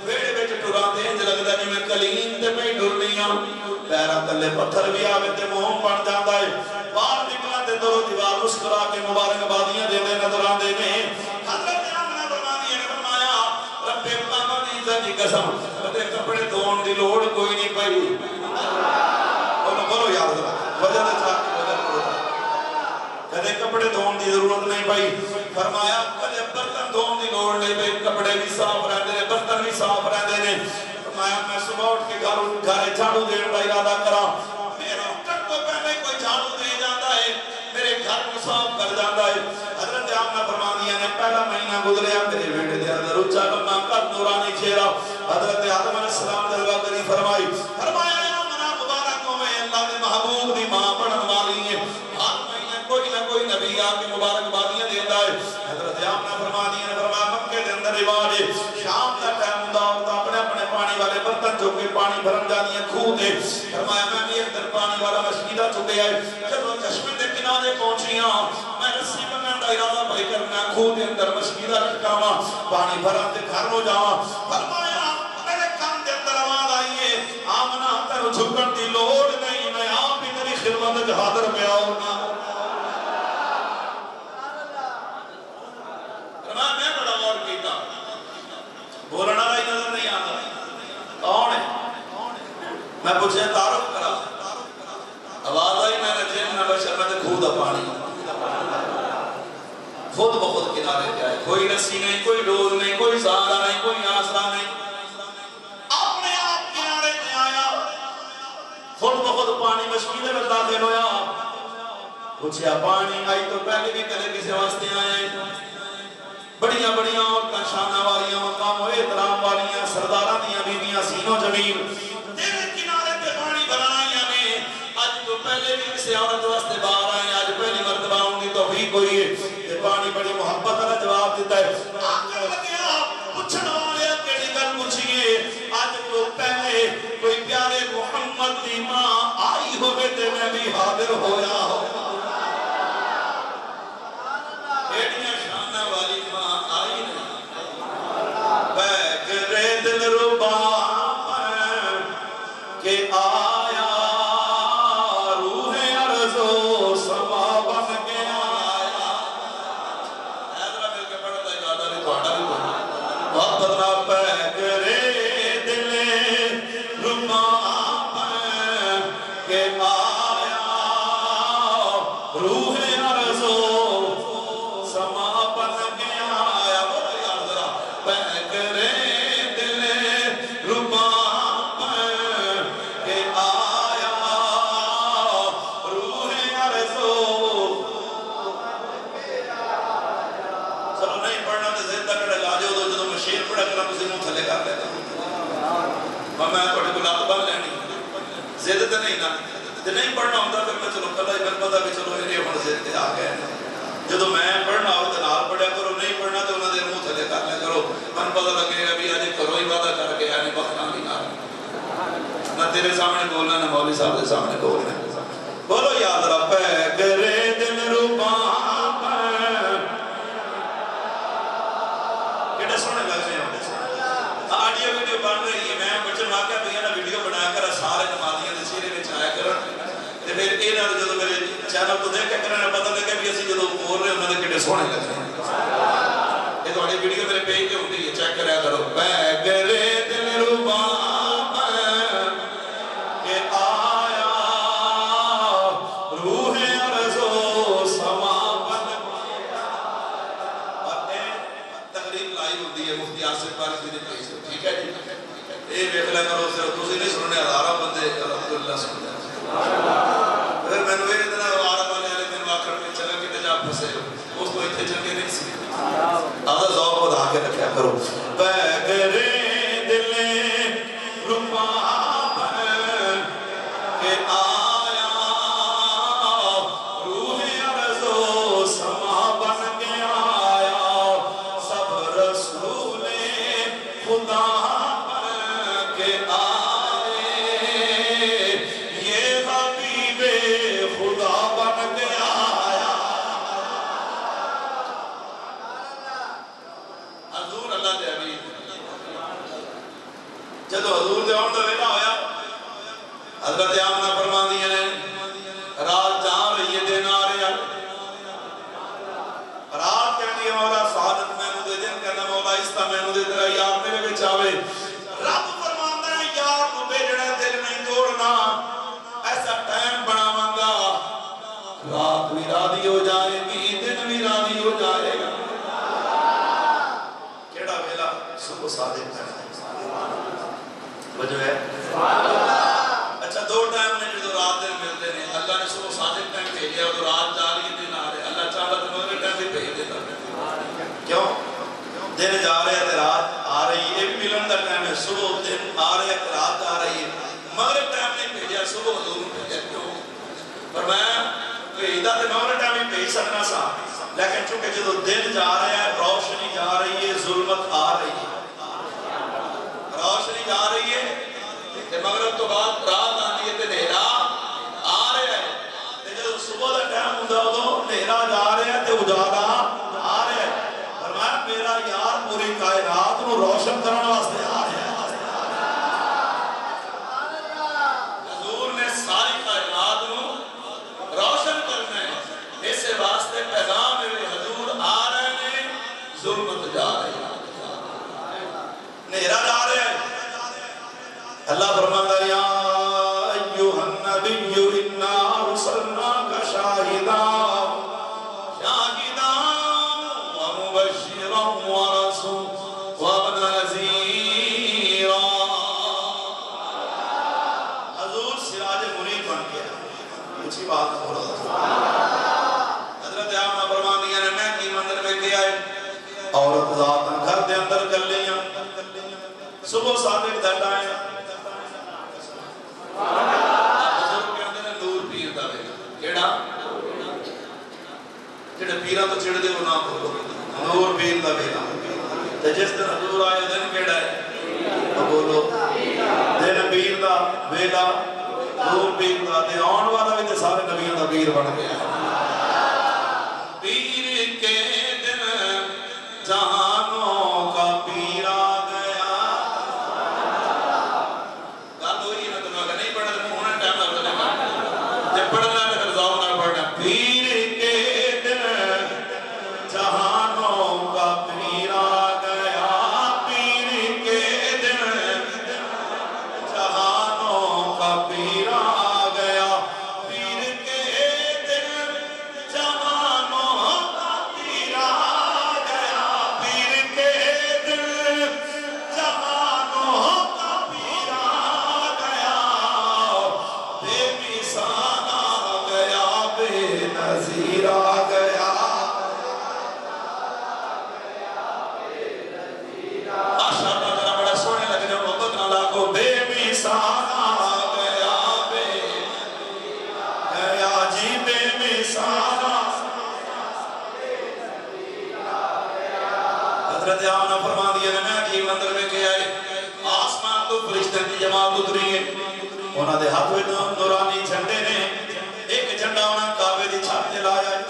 ویڑے وچ ٹراندے انج لگدا جی میں کلیم تے پئی ڈرنی ہاں پیراں تلے پتھر بھی آوے تے موم بن جاندا ہے باہر نکلا تے درو دیوار مسکرا کے مبارکبادیاں دیندے نظر آندے نے حضرت آمنہ فرمایا نے فرمایا رب پاک دی عزت دی قسم تے کپڑے دھون دی لوڑ کوئی نہیں پئی بولو یاد رکھ وجہ تے چاہ کے وجہ کرو کدے کپڑے دھون دی ضرورت نہیں پئی فرمایا کدے برتن دھون دی لوڑ نہیں پئی کپڑے بھی صاف رہندے نے برتن بھی صاف رہندے نے فرمایا میں صبح اٹھ کے گھر جھاڑو دین دا ارادہ کراں میرے اٹھن تو پہلے کوئی جھاڑو دے جاندا ہے میرے گھر کو صاف کر جاندا ہے حضرت آمنہ فرماندیاں نے پہلا مہینہ گزریا میرے بیٹے دے اندر اونچا لمبا قد نورانی چہرہ حضرت آدم علیہ السلام جلوہ گری فرمائی فرمایا آمنہ مبارک ہوئے اللہ دے محبوب دی ماں بنن والی ہے ہر مہینے کوئی نہ کوئی نبی آ کے مبارکبادیاں دیندا ہے حضرت آمنہ فرماندیاں نے فرمایا مکے دے اندر رواج ہے شام دا ٹائم ہوندا عورتاں اپنے اپنے پانی والے برتن چک کے پانی بھرن جاندیاں کھوہ تے فرمایا میں بھی اندر پانی والا مشکیدہ چکیا ہے جدوں چشمے دے کنارے پہنچیاں میں رسی بنن دا ارادہ بھائی کرنا کھوہ دے اندر مشکیدہ لٹکاواں پانی بھرن تے گھر نو جاواں فرمایا میرے کان دے اندر آواز آئی ہے آمنہ تینوں جھکن دی لوڑ نہیں میں آپ ہی تیری خدمت وچ حاضر پیا ہونا میں بڑا غور کیتا بولنا رہی نظر نہیں آتا کون ہے میں پوچھے تعارف کرا آواز آئی میں نے جن میں بشر میں نے کھود پانی خود بخود کنارے پہ آئے کوئی رسی نہیں کوئی ڈول نہیں کوئی سہارا نہیں کوئی آسرا نہیں اپنے آپ کنارے پہ آیا خود بخود پانی مشکیلے میں داخل ہویا پوچھیا پانی آئی تو پہلے بھی کلے کسی واسطے آئے بڑیاں بڑیاں عورتاں شانہ والیاں مقام و احترام والیاں سرداراں دیاں بیویاں سینو جمیل تیرے کنارے پہ پانی بنائیاں نے آج تو پہلے بھی کسی عورت واسطے باہر آئے آج پہلی مرتبہ ان کی توفیق ہوئی ہے یہ پانی بڑی محبت والا جواب دیتا ہے آکر لگیا پوچھن والے کیڑی گل پوچھیے آج تو پہلے کوئی پیارے محمد دی ماں آئی ہوئے تے میں بھی حاضر ہویا ہو ایڈیاں شانہ والی ماں آئی نہیں بیگرے دل ربا کہ آیا روح عرض و سما بن کے آیا حیدرہ مل کے پڑھتا ہے دادا بھی توڑا بھی بنا بہت بدنا بیگرے دل ربا کہ آیا روح عرض و سما بن کے آیا بولو یار ذرا بیگرے دل ربا کہ آیا روح عرض چلو نہیں پڑھنا تو زندہ کڑے لاجو دو جدو میں شیر پڑھا کرا مجھے منہ تھلے کر لیتا میں تھوڑے کو لات بن لینی زد تے نہیں نا تے نہیں پڑھنا ہوتا پھر میں چلو کلا ہی میں پتا کہ چلو یہ ہن زد تے آ گئے جدو میں پڑھنا ہو تے نال پڑھیا کرو نہیں پڑھنا تے انہاں دے منہ تھلے کر لیا کرو من پتہ لگے گا بھی اج کرو ہی وعدہ کر کے یعنی بخنا نہیں نہ تیرے سامنے بولنا نہ مولوی صاحب دے سامنے بولنا بولو یاد رب کرے دل ربا کیڑے سونے لگ رہے ہیں آڈیو ویڈیو بن رہی ہے میں بچن واقعہ پہ نا ویڈیو بنا کر سارے نمازیاں دے چہرے وچ آیا کرن تے پھر اے نال جدوں میرے چینل تو دیکھ کے کرنا پتہ لگا بھی اسی جدوں بول رہے انہاں دے کیڑے سونے لگ رہے ہیں یہ تہاڈی ویڈیو میرے پیج تے ہوندی ہے چیک کریا کرو کرے دل ربا کہ آیا روح ارزو سما بن اور اے تقریر لائیو ہوندی ہے مفتی آصف فارسی نے پیش ٹھیک ہے جی اے دیکھ لیا کرو صرف تسی نہیں سننے ہزاروں بندے الحمدللہ سنتے پھر میں نے اتنا عرب والے دن واقع میں چلا کہ جا پھنسے اس کو اتنے چنگے نہیں سی آدھا ذوق بدا کے رکھا کرو بیگرے دل ربا بن کہ آیا روح ارزو سما بن کے آیا سب رسول خدا بن کے آئے یہ حبیب خدا بن کے آیا حضور اللہ دے حبیب جدو حضور دے آن دا ویلا ہویا حضرت آمنہ فرمان دیا نے رات جان رہی ہے دن آ رہے ہیں رات کہنی ہے مولا سعادت میں نو دے دن کہنا مولا استا میں نو دے تیرا یار میرے بچ آوے رب فرمان دے یار نو بیجڑے دل نہیں توڑنا ایسا ٹائم بنا مانگا رات بھی راضی ہو جائے گی دن بھی راضی ہو جائے گا کیڑا ویلا صبح صادق ہے وجہ ہے اچھا دو ٹائم نے جو رات دن ملتے ہیں اللہ نے صبح صادق ٹائم بھیجیا تو رات جا رہی دن آ رہے اللہ چاہتا تو مغرب ٹائم بھی بھیج دیتا کیوں دن جا رہے ہیں رات آ رہی ہے ایک ملن دا ٹائم ہے صبح دن آ رہے ہیں رات آ رہی ہے مغرب ٹائم نہیں بھیجیا صبح حضور بھیجا کیوں فرمایا بھیجتا تو مغرب ٹائم ہی بھیج سکنا سا لیکن چونکہ جدو دن جا رہے ہیں روشنی جا رہی ہے ظلمت آ رہی ہے روشنی جا رہی ہے کہ مغرب تو بعد رات آنی ہے تے نیرا آ رہا ہے تے جب صبح دا ٹائم ہوندا اودوں نیرا جا رہا ہے تے اجالا آ رہا ہے فرمایا میرا یار پوری کائنات نو روشن کرنے واسطے آ رہا ہے حضور نے ساری کائنات نو روشن کرنا ہے اس واسطے پیغام میرے حضور آ رہے ہیں ظلمت جا رہی ہے نیرا جا رہا ہے اللہ فرماتا ہے یا ایوہ النبی انا ارسلناک شاہدا شاہدا ومبشرا ورسولا ونذیرا حضور سراج منیر بن گیا اچھی بات ہو رہا حضرت آمنہ فرمان دیا نے میں کی مندر میں گیا ہے عورت ذات گھر دے اندر کر لیاں صبح صادق دا ٹائم حضور کے اندر نور پیر دا ویلا کیڑا جڑے پیراں تو چڑھ دے وہ نہ بولو نور پیر دا ویلا تے جس دن حضور آئے دن کیڑا ہے بولو دن پیر دا ویلا نور پیر دا تے آن والا بھی تے سارے نبیوں دا پیر بن گیا پیر کے دن جہانوں کا پیر آ گیا گل ہوئی ہے تو میں نہیں پڑھا تو ہونا ٹائم لگ جائے گا جب پڑھنا ہے تو ذوق نہ پڑھنا پیر کے دن جہانوں کا پیر آ گیا پیر کے دن جہانوں کا پیر آ گیا پیر کے دن فرشتوں کی جماعت اتری ہے انہاں دے ہاتھ وچ نورانی جھنڈے نے ایک جھنڈا انہاں کعبے دی چھت تے لایا ہے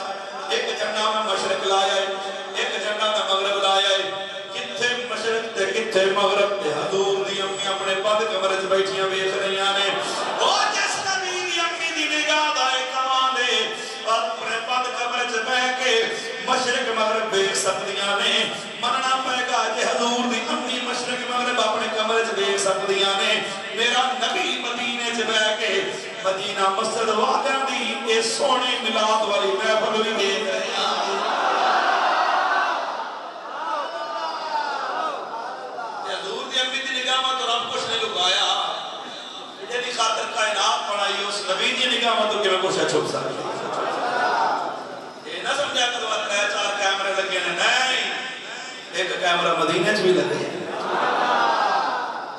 ایک جھنڈا انہاں مشرق لایا ہے ایک جھنڈا انہاں مغرب لایا ہے کتھے مشرق تے کتھے مغرب تے حضور دی امی اپنے بند کمرے وچ بیٹھیاں ویکھ رہیاں نے او جس نبی دی امی دی نگاہ دا کمال ہے اپنے بند کمرے وچ بیٹھ کے مشرق مغرب ویکھ سکدیاں نے مننا پے گا کہ حضور دی امی مشرق مغرب اپنے کمرے وچ ویکھ سکدیاں نے میرا نبی مدینے وچ بیٹھ کے مدینہ مسجد واقعہ دی اے سونے میلاد والی محفل بھی دیکھ رہے ہیں حضور دی امی دی نگاہ میں تو رب کچھ نہیں لکایا جی خاطر کائنات بنائی اس نبی دی نگاہ میں تو کہ میں کچھ چھپ سکتا یہ نہ سمجھا کہ تو 3-4 کیمرے لگے ہیں نہیں ایک کیمرہ مدینہ چ بھی لگے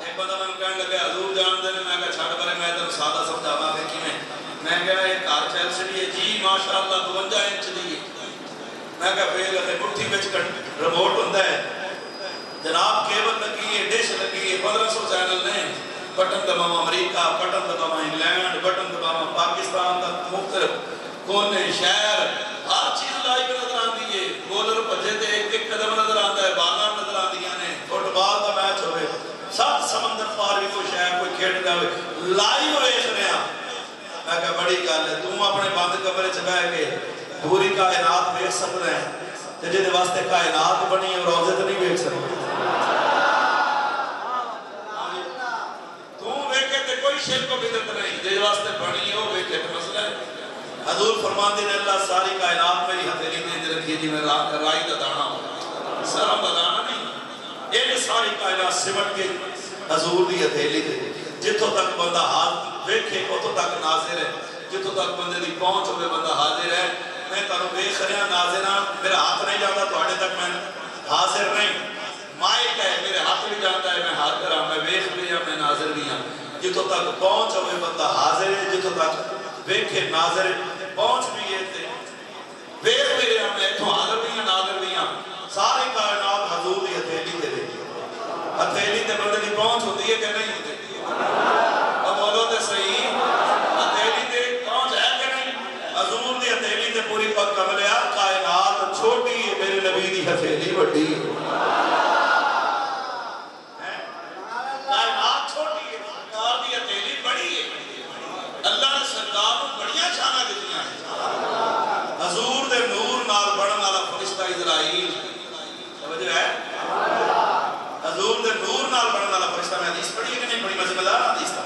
ایک بندہ میں کہنے لگا حضور جان دے میں کہا چھڑ کرے میں تینوں سادہ سمجھاواں کہ کیویں میں کہا یہ کار چیلسی ہے جی ماشاءاللہ 52 انچ دی ہے میں کہا پھر تے مٹھی وچ ریموٹ ہوندا ہے جناب کیبل لگی ہے ڈش لگی ہے 1500 چینل نے بٹن دباواں امریکہ بٹن دباواں انگلینڈ بٹن دباواں پاکستان دا مختلف کونے شہر ہر چیز لائیو نظر آندی ہے بولر بھجے تے ایک قدم نظر آندا ہے بالاں نظر آندیاں نے فٹ بال دا میچ ہوئے سب سمندر پار بھی کوئی شہر کوئی کھیڈ دا ہوئے لائیو ویکھ رہے ہیں میں کہا بڑی گل ہے تم اپنے بند کمرے چ بیٹھ کے پوری کائنات ویکھ سکدا ہے تے جے دے واسطے کائنات بنی ہے روزے تے نہیں ویکھ سکدا کوئی شرک کو بدعت نہیں جس واسطے بنی ہو وہ ایک مسئلہ ہے حضور فرماتے ہیں اللہ ساری کائنات میری ہتھیلی میں رکھی جی میں رائی کا دانا ہوں سرم کا دانا نہیں یہ ساری کائنات سمٹ کے حضور دی ہتھیلی دے جتوں تک بندہ ہاتھ ویکھے اتوں تک ناظر ہے جتوں تک بندے دی پہنچ ہوئے بندہ حاضر ہے میں تانوں ویکھ رہا ناظراں میرا ہاتھ نہیں جاتا تواڈے تک میں حاضر نہیں مائک ہے میرے ہاتھ بھی جاتا ہے میں حاضر ہوں میں ویکھ بھی ہوں میں ناظر بھی ہوں جتوں تک پہنچ ہوئے بندہ حاضر ہے جتوں تک ویکھے ناظر پہنچ بھی ہے تے ویکھ بھی رہا میں اتوں حاضر بھی ہوں ناظر بھی ہوں ساری کائنات حضور دی ہتھیلی تے ویکھی ہتھیلی تے بندے دی پہنچ ہوتی ہے کہ نہیں ہوتی اب بولو تے صحیح ہتھیلی تے پہنچ ہے کہ نہیں حضور دی ہتھیلی تے پوری پک کملیا کائنات چھوٹی ہے میرے نبی دی ہتھیلی بڑی ہے کائنات چھوٹی ہے سرکار دی ہتھیلی بڑی ہے اللہ نے سرکار کو بڑیاں شاناں دتیاں ہیں حضور دے نور نال بڑھن والا فرشتہ اسرائیل سمجھ ہے حضور دے نور نال بڑھن والا فرشتہ میں حدیث پڑھی ہے کہ نہیں پڑھی میں ذمہ دار حدیث تھا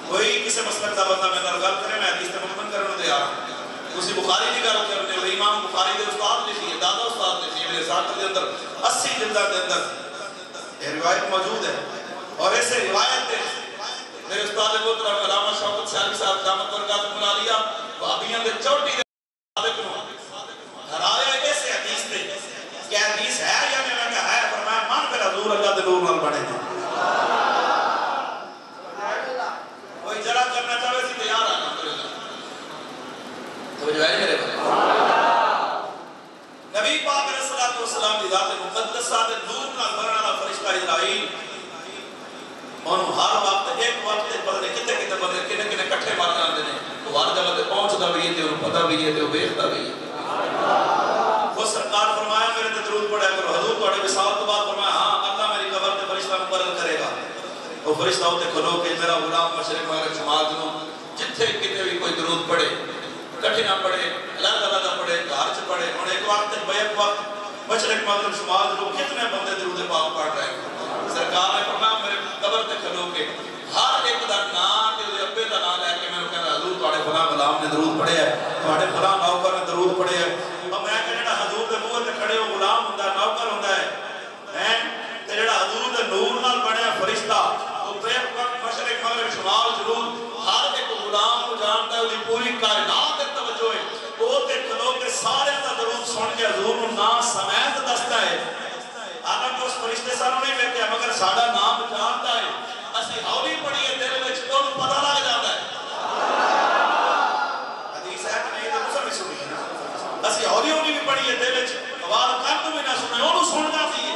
کوئی کسی مسلک دا بندہ میں گل کرے میں حدیث تے مکمل کرنے کو تیار ہوں اسی بخاری دی گل کرنے ہوئے امام بخاری دے استاد لکھی ہے دادا استاد لکھی ہے میرے ساتھ دے اندر 80 جلداں دے اندر یہ روایت موجود ہے اور ایسے روایت دے میرے استاد محترم علامہ شوکت سیالی صاحب دامت برکاتہ عالیہ وہابیاں دے چوٹی دے صادق نو ہرایا ایسے حدیث تے کہ حدیث ہے یا میں کہا ہے فرمایا مان پہ حضور اللہ دے نور نال بنے ہیں کوئی جرا کرنا چاہے سی تیار آنا توجہ ہے میرے بھائی نبی پاک علیہ الصلوۃ والسلام دی ذات مقدسہ دے نور نال بھرن والا فرشتہ اسرائیل اور ہر وقت ایک وقت پتہ کتے کتے بندے کنے کنے کٹھے مار جاندے نے وہ ہر جگہ تے پہنچدا بھی ہے تے انہوں پتہ بھی ہے تے وہ ویکھدا بھی ہے وہ سرکار فرمایا میرے تے درود پڑھا کرو حضور تواڈے وصال تو بعد فرمایا ہاں اللہ میری قبر تے فرشتہ مقرر کرے گا وہ فرشتہ اوتے کھلو کے میرا غلام مشرق مغرب شمال جنوب جتھے کتے بھی کوئی درود پڑھے کٹھے نہ پڑھے الگ الگ پڑھے گھر چ پڑھے ہن ایک وقت بیک وقت مشرق مغرب شمال جنوب کتنے بندے درود پاک پڑھ رہے ہیں سرکار نے فرمایا میرے قبر تے کھلو کے ہر ایک دا نام تے دے ابے دا نام لے کے میں کہنا حضور تواڈے فلاں غلام نے درود پڑھیا ہے تواڈے فلاں نوکر نے درود پڑھیا ہے اور میں کہ جڑا حضور دے منہ تے کھڑے ہو غلام ہوندا ہے نوکر ہوندا ہے تے جڑا حضور دے نور نال بنیا فرشتہ او بے وقت مشرق مغرب شمال جنوب ہر ایک غلام کو جانتا ہے اودی پوری کائنات تے توجہ ہے او تے کھلو کے سارے دا درود سن کے حضور نوں نام سمیت دستا ہے حالانکہ اس فرشتے سانوں نہیں ویکھیا مگر ساڈا نام جانتا ہے اسی ہولی پڑھی ہے دل وچ اونوں پتہ لگ جاندا ہے حدیث ہے نہیں تے تساں بھی سنی ہے اسی ہولی ہولی بھی پڑھی ہے دل وچ آواز کم بھی نہ سنے اونوں سندا سی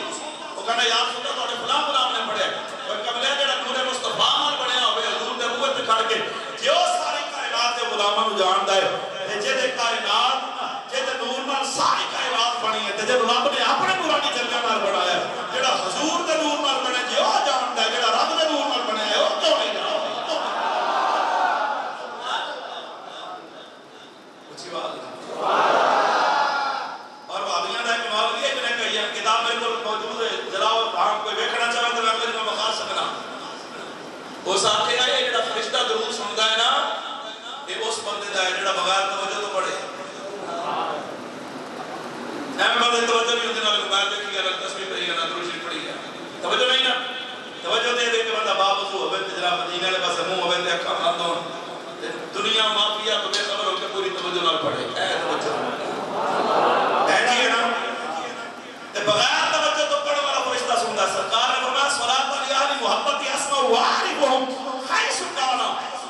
وہ کہندا یار سندا تواڈے فلاں غلام نے پڑھیا او کملے جڑا نور مصطفی اس آخر ہے یہ جڑا فرشتہ درود سنتا ہے نا یہ اس بندے دا ہے جڑا بغیر توجہ تو پڑھے میں بندے توجہ نہیں ہوتی نہ بغیر دیکھی گا تسبیح پڑھی گا نہ درود شریف پڑھی گا توجہ نہیں نا توجہ دے دے کہ بندہ باوضو ہوے تے جناب مدینے والے پاسے منہ ہوے تے اکھاں بند ہون دنیا مافیا تو بے خبر ہو کے پوری توجہ نال پڑھے اے توجہ ہے جی نا تے بغیر توجہ تو پڑھنے والا فرشتہ سنتا ہے سرکار نے فرمایا صلاۃ علی محبت اسمع وعارفهم حيث كان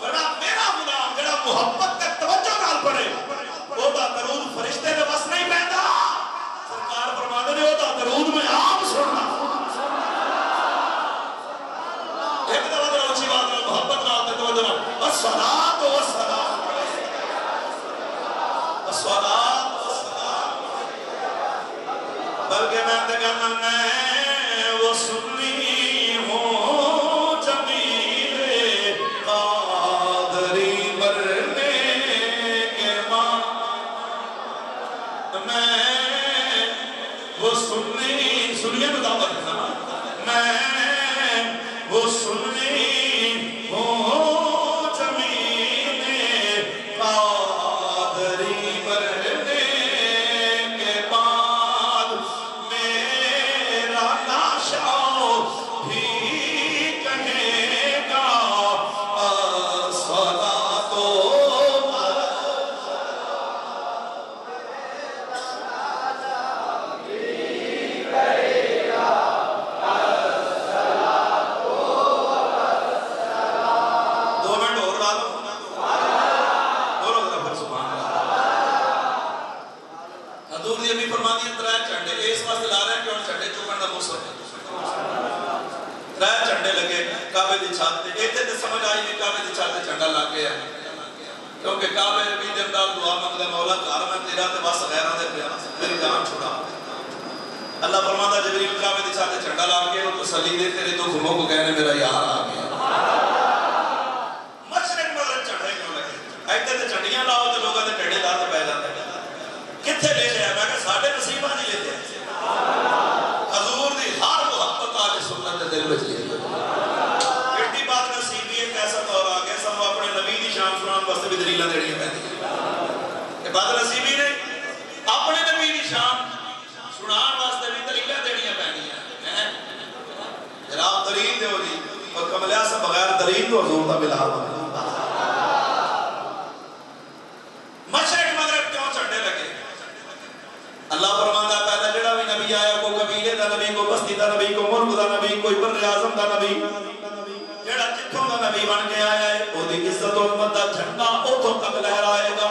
ورنہ میرا غلام جڑا محبت تے توجہ نال پڑھے او دا درود فرشتے دے بس نہیں پیندا سرکار فرماتے نے او دا درود میں آپ سننا ایک دفعہ ذرا اونچی بات نال محبت نال تے توجہ نال الصلاۃ والسلام الصلاۃ والسلام بلکہ میں تے کہنا میں وہ سنی ہوں جمیل قادری مرنے کے ماں میں وہ سنیے مطابق میں وہ سنی ہوں جمیل قادری مرنے کے بعد میرا ناشا بھی کہے گا الصلاۃ کیونکہ کعبے نبی دے اندر دعا مانگدا مولا گھر میں تیرا تے بس غیراں دے پیا میری جان چھڑا اللہ فرماتا جبریل کعبے دی چھت تے جھنڈا لا کے او تسلی دے تیرے تو گھمو کو کہنے میرا یار آ گیا مشرق مغرب جھنڈے کیوں لگے ایتھے تے جھنڈیاں لاؤ تے لوگاں دے ڈیڑے لا تے پے جاندے کتھے لے جایا میں کہ ساڈے نصیباں نہیں لے جایا حضور دی ہر محبت آل سنت دے دل وچ لے ایڈی بات نصیبی ایک ایسا دور آ گیا سانو اپنے نبی دی شان سنان واسطے بھی دلیلاں دینیاں پیندیاں کہ بات نصیبی نے اپنے نبی دی شان سنان واسطے بھی دلیلاں دینیاں پیندیاں جناب دلیل دیو جی اور کملیا سے بغیر دلیل تو حضور دا ملا مشرق مغرب کیوں چڑھنے لگے اللہ فرماتا پہلے جڑا بھی نبی آیا کو قبیلے دا نبی کو بستی دا نبی کو ملک دا نبی کوئی بر اعظم دا نبی جڑا جتھوں دا نبی بن کے آیا ہے او دی عزت و حرمت دا جھنڈا اوتھوں تک لہرائے گا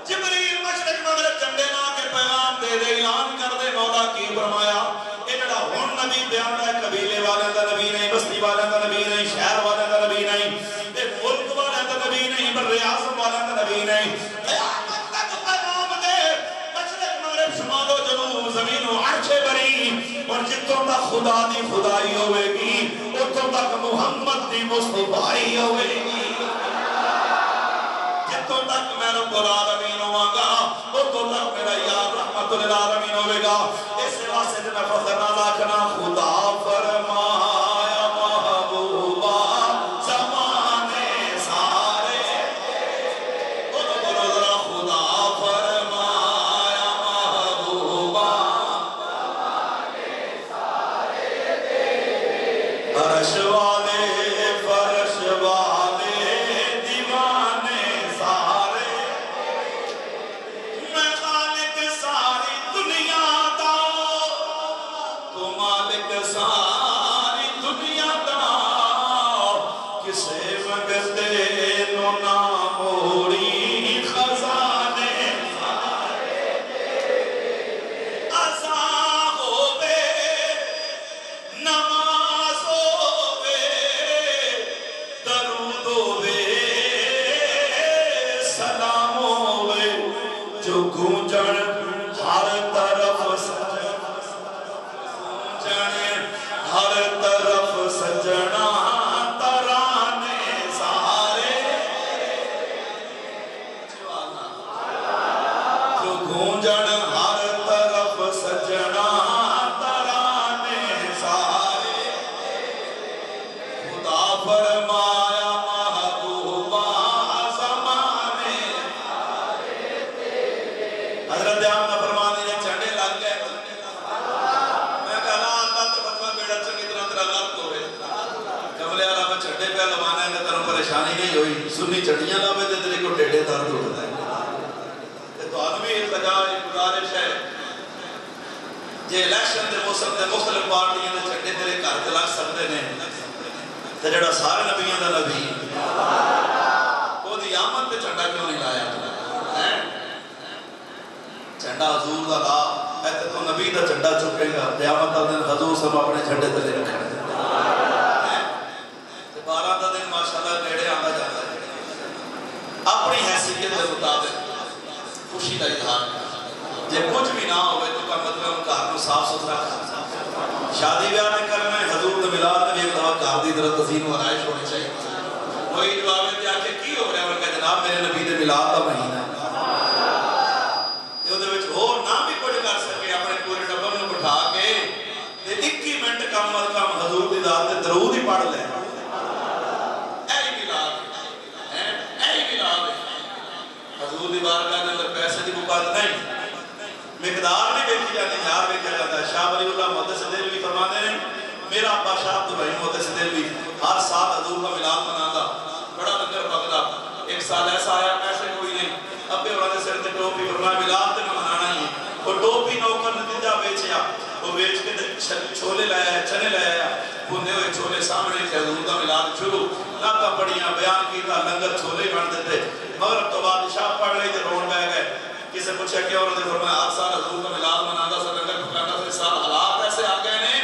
جبریل مشرق مغرب جھنڈے لا کے پیغام دے دے اعلان کر دے مولا کی فرمایا اے جڑا ہن نبی بیان ہے قبیلے والے دا نبی نہیں بستی والے دا نبی نہیں شہر والے دا نبی نہیں تے ملک والے دا نبی نہیں بر اعظم والے دا نبی نہیں قیامت تک پیغام دے مشرق مغرب شمال و جنوب زمین و عرش بری اور جتوں تک خدا دی خدائی ہوئے گی اتوں تک محمد دی مصطفائی ہوئے گی جتوں تک میں رب العالمین ہوں گا اتوں تک میرا یار رحمت للعالمین ہوئے گا اس واسطے میں فخر نہ لاکھنا خدا فرمایا محبوبہ زمانے سارے بولو ذرا خدا فرمایا محبوبہ عرش والے فرش والے دیوانے سارے میں خالق ساری دنیا دا تو مالک ساری دنیا دا کسے منگتے نو نہ موڑی خزانے عزا ہوے نماز ہوے فرمایا محبوبہ زمانے حضرت آمنہ فرمانے نے چڑھے لگ گئے میں کہا اللہ تو فتوہ بیڑا چنگی طرح تیرا غلط ہوئے کملے اللہ میں چڑھے پہ لمانا ہے تیرا پریشانی نہیں ہوئی سنی چڑھیاں لابے تے تیرے کو ڈیڑے درد ہوتا ہے تو آدمی التجائے گزارش ہے جے الیکشن دے موسم دے مختلف پارٹیاں دے چڑھے تیرے گھر تے لگ سکتے ہیں تے جڑا سارے نبیوں دا نبی وہ دی آمد تے چڑھا کیوں نہیں لایا چڑھا حضور دا لا ایتے تو نبی دا چڑھا چکے گا قیامت دا دن حضور سب اپنے چڑھے تے رکھنے تے 12 دا دن ماشاءاللہ نیڑے آندا جاتا ہے اپنی حیثیت کے مطابق خوشی کا اظہار جب کچھ بھی نہ ہوئے تو کا مطلب گھر کو صاف ستھرا کرنا شادی بیاہ نہیں کرنا ہے حضور نے ملاد میں بھی ایک دفعہ گھر دی طرح تزئین و آرائش ہونی چاہیے وہی جواب ہے کہ کی ہو رہا ہے بلکہ جناب میرے نبی دے ملاد کا مہینہ ہے دے وچ اور نہ بھی کچھ کر سکے اپنے پورے ڈبر میں بٹھا کے 21 منٹ کم از کم حضور دی ذات تے درود ہی پڑھ لے حضور دی بارگاہ کے اندر پیسے دی بکات نہیں مقدار نہیں دیکھی جاتی یار دیکھا جاتا ہے شاہ ولی اللہ محدث دہلوی فرماتے ہیں میرا ابا شاہ عبد الرحیم محدث دہلوی ہر سال حضور کا ملاد مناتا بڑا لنگر پکتا ایک سال ایسا آیا پیسے کوئی نہیں ابے والے سر تے ٹوپی فرمایا ملاد تے منانا ہی وہ ٹوپی نوکر نتیجہ بیچیا وہ بیچ کے چھولے لایا ہے چنے لایا ہے بھونے ہوئے چھولے سامنے تھے حضور کا ملاد شروع ناکا پڑیاں بیان کیتا لنگر چھولے بن دیتے مغرب تو بعد شاہ پڑھ رہی تھے رون بہ گئے کسے پوچھا کیا انہوں نے فرمایا آج سال حضور کا ملاد مناتا سا لنگر پکانا سا اس سال حالات ایسے آ گئے نے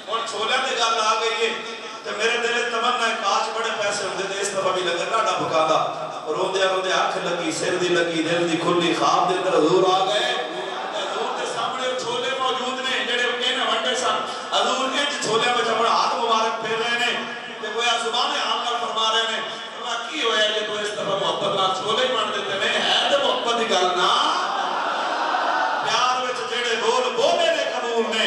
اور چھولے تے گل آ گئی ہے تو میرے دل تمنا ہے کاش بڑے پیسے ہوندے تے اس دفعہ بھی لنگر ڈاڈا پکاتا روندے روندے اکھ لگی سر دی لگی دل دی کھلی خواب دے اندر حضور آ گئے حضور کے سامنے چھولے موجود نے جڑے کہنے ونڈے سن حضور نے چھولے میں اپنا ہاتھ مبارک پھیر رہے ہیں کہ گویا زبان عام کر فرما رہے ہیں کی ہویا کہ تو اس طرح محبت نہ چھولے بن دیتے ہیں ہے تو محبت دی گل نہ پیار وچ جڑے بول بولے نے قبول نے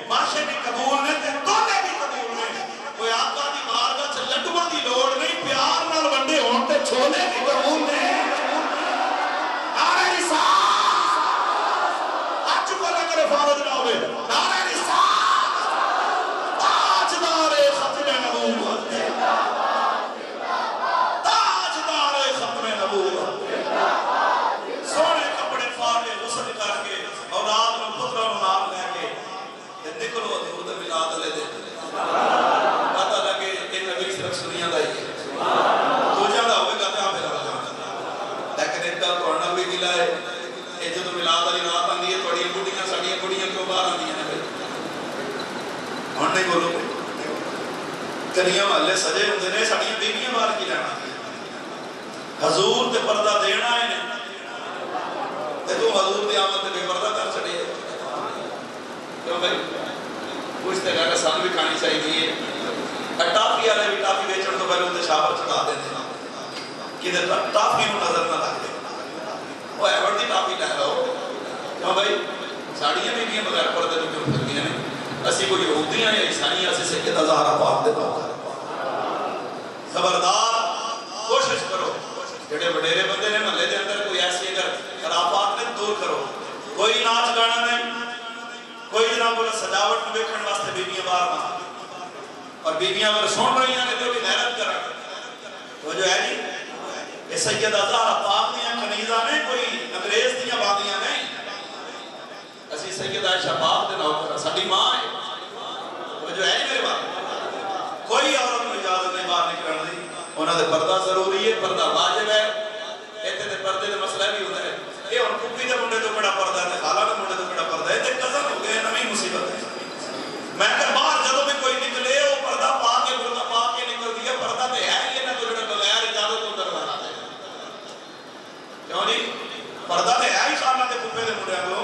ماشے بھی قبول نے تے کونے بھی قبول نے کوئی آقا دی بارگاہ چ لٹون دی لوڑ نہیں پیار نال ونڈے ہون تے چھولے بھی قبول نے نعرہ رسالت اج کو لگر فارغ نہ ہوے نعرہ رسالت تاجدار ختم نبوت سونے کپڑے پھاڑے غسل کر کے اولاد میں پترا نام لے کے نکلو حضور دے ملاد لے دے پتہ لگے کہ نبی صرف سنیاں دا ہی ہے دوجا دا ہوئے گا تے آپ لگا جانا لیکن ایک گل تھوڑا بھی دلا ہے کہ جدوں ملاد والی رات آندی ہے تھوڑی بڈھیاں ساڈیاں بڈھیاں کیوں باہر آندیاں نے ہن نہیں بولو کنیاں والے سجے ہوندے نے ساڈیاں بیویاں باہر کی لینا حضور تے پردہ دینا ہے تے تو حضور دی آمد تے بے پردہ کر چھڑے کیوں بھائی کچھ تے گھر سان بھی کھانی چاہیے ٹافی والے بھی ٹافی بیچن تو پہلے اندر شاور چڑھا دیتے کہ ٹافی نو نظر نہ لگ دے وہ ایور دی ٹافی لے لو کیوں بھائی ساڑیاں بھی بغیر پردے تو کیوں پھرتی ہیں اسی کوئی یہودیاں یا عیسائیاں اسی سیدہ زہرا پاک دے پاک خبردار کوشش کرو جڑے وڈیرے بندے نے محلے دے اندر کوئی ایسی اگر خرافات نے دور کرو کوئی ناچ گانا نہیں کوئی جناب بولا سجاوٹ میں بیکھن واسطے بیویاں باہر نہ اور بیویاں اگر سن رہی ہیں تو بھی غیرت کرا وہ جو ہے جی یہ سیدہ زہرا پاک دیاں کنیزاں نے کوئی انگریز دیاں بادیاں نہیں اسی سیدہ عائشہ پاک دے نوکر ساڈی ماں ہے وہ جو ہے میرے بات کوئی عورت کو اجازت نہیں باہر نکلن دی انہاں دے پردہ ضروری ہے پردہ واجب ہے ایتھے تے پردے دے مسئلہ بھی ہوتا ہے یہ ہن پھپھی دے منڈے تو کڑا پردہ ہے خالہ دے منڈے تو کڑا پردہ ہے تے کزن ہو گئے نویں مصیبت ہے میں کہ باہر جدوں بھی کوئی نکلے وہ پردہ پا کے نکل دیا پردہ تے ہے یہ نہ کوئی بغیر اجازت تو اندر باہر آتا ہے کیوں نہیں پردہ تے ہے ہی خالہ دے پھپھے دے منڈے کو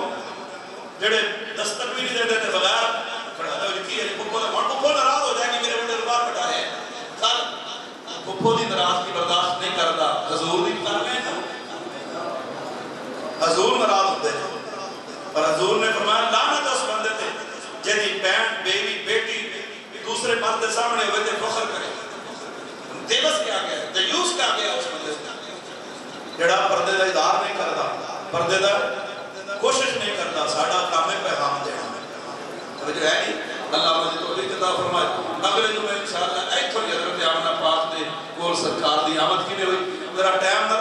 جڑے دستک بھی نہیں دیندے تے بغیر کھڑا تے کی ہے پھپھو ناراض ہو جائے کہ میرے منڈے باہر بٹھا ہے کل پھپھو دی ناراض کی برداشت نہیں کرتا حضور دی کر رہے ہیں حضور ناراض ہوتے ہیں اور حضور نے فرمایا لعنت اس بندے تے جدی بہن بیوی بیٹی دوسرے مرد سامنے ہوئے تے فخر کرے جڑا پردے دا ادار نہیں کرتا، پردے دا کوشش نہیں کرتا، ساڑھا کام ہے پیغام دینا توجہ ہے نہیں؟ اللہ مجھے توفیق عطا فرمائے۔ اگلے جمعے انشاءاللہ ایک تھوڑی حضرت آمنہ پاک دے کول سرکار دی آمد کی نے ہوئی ذرا ٹائم نہ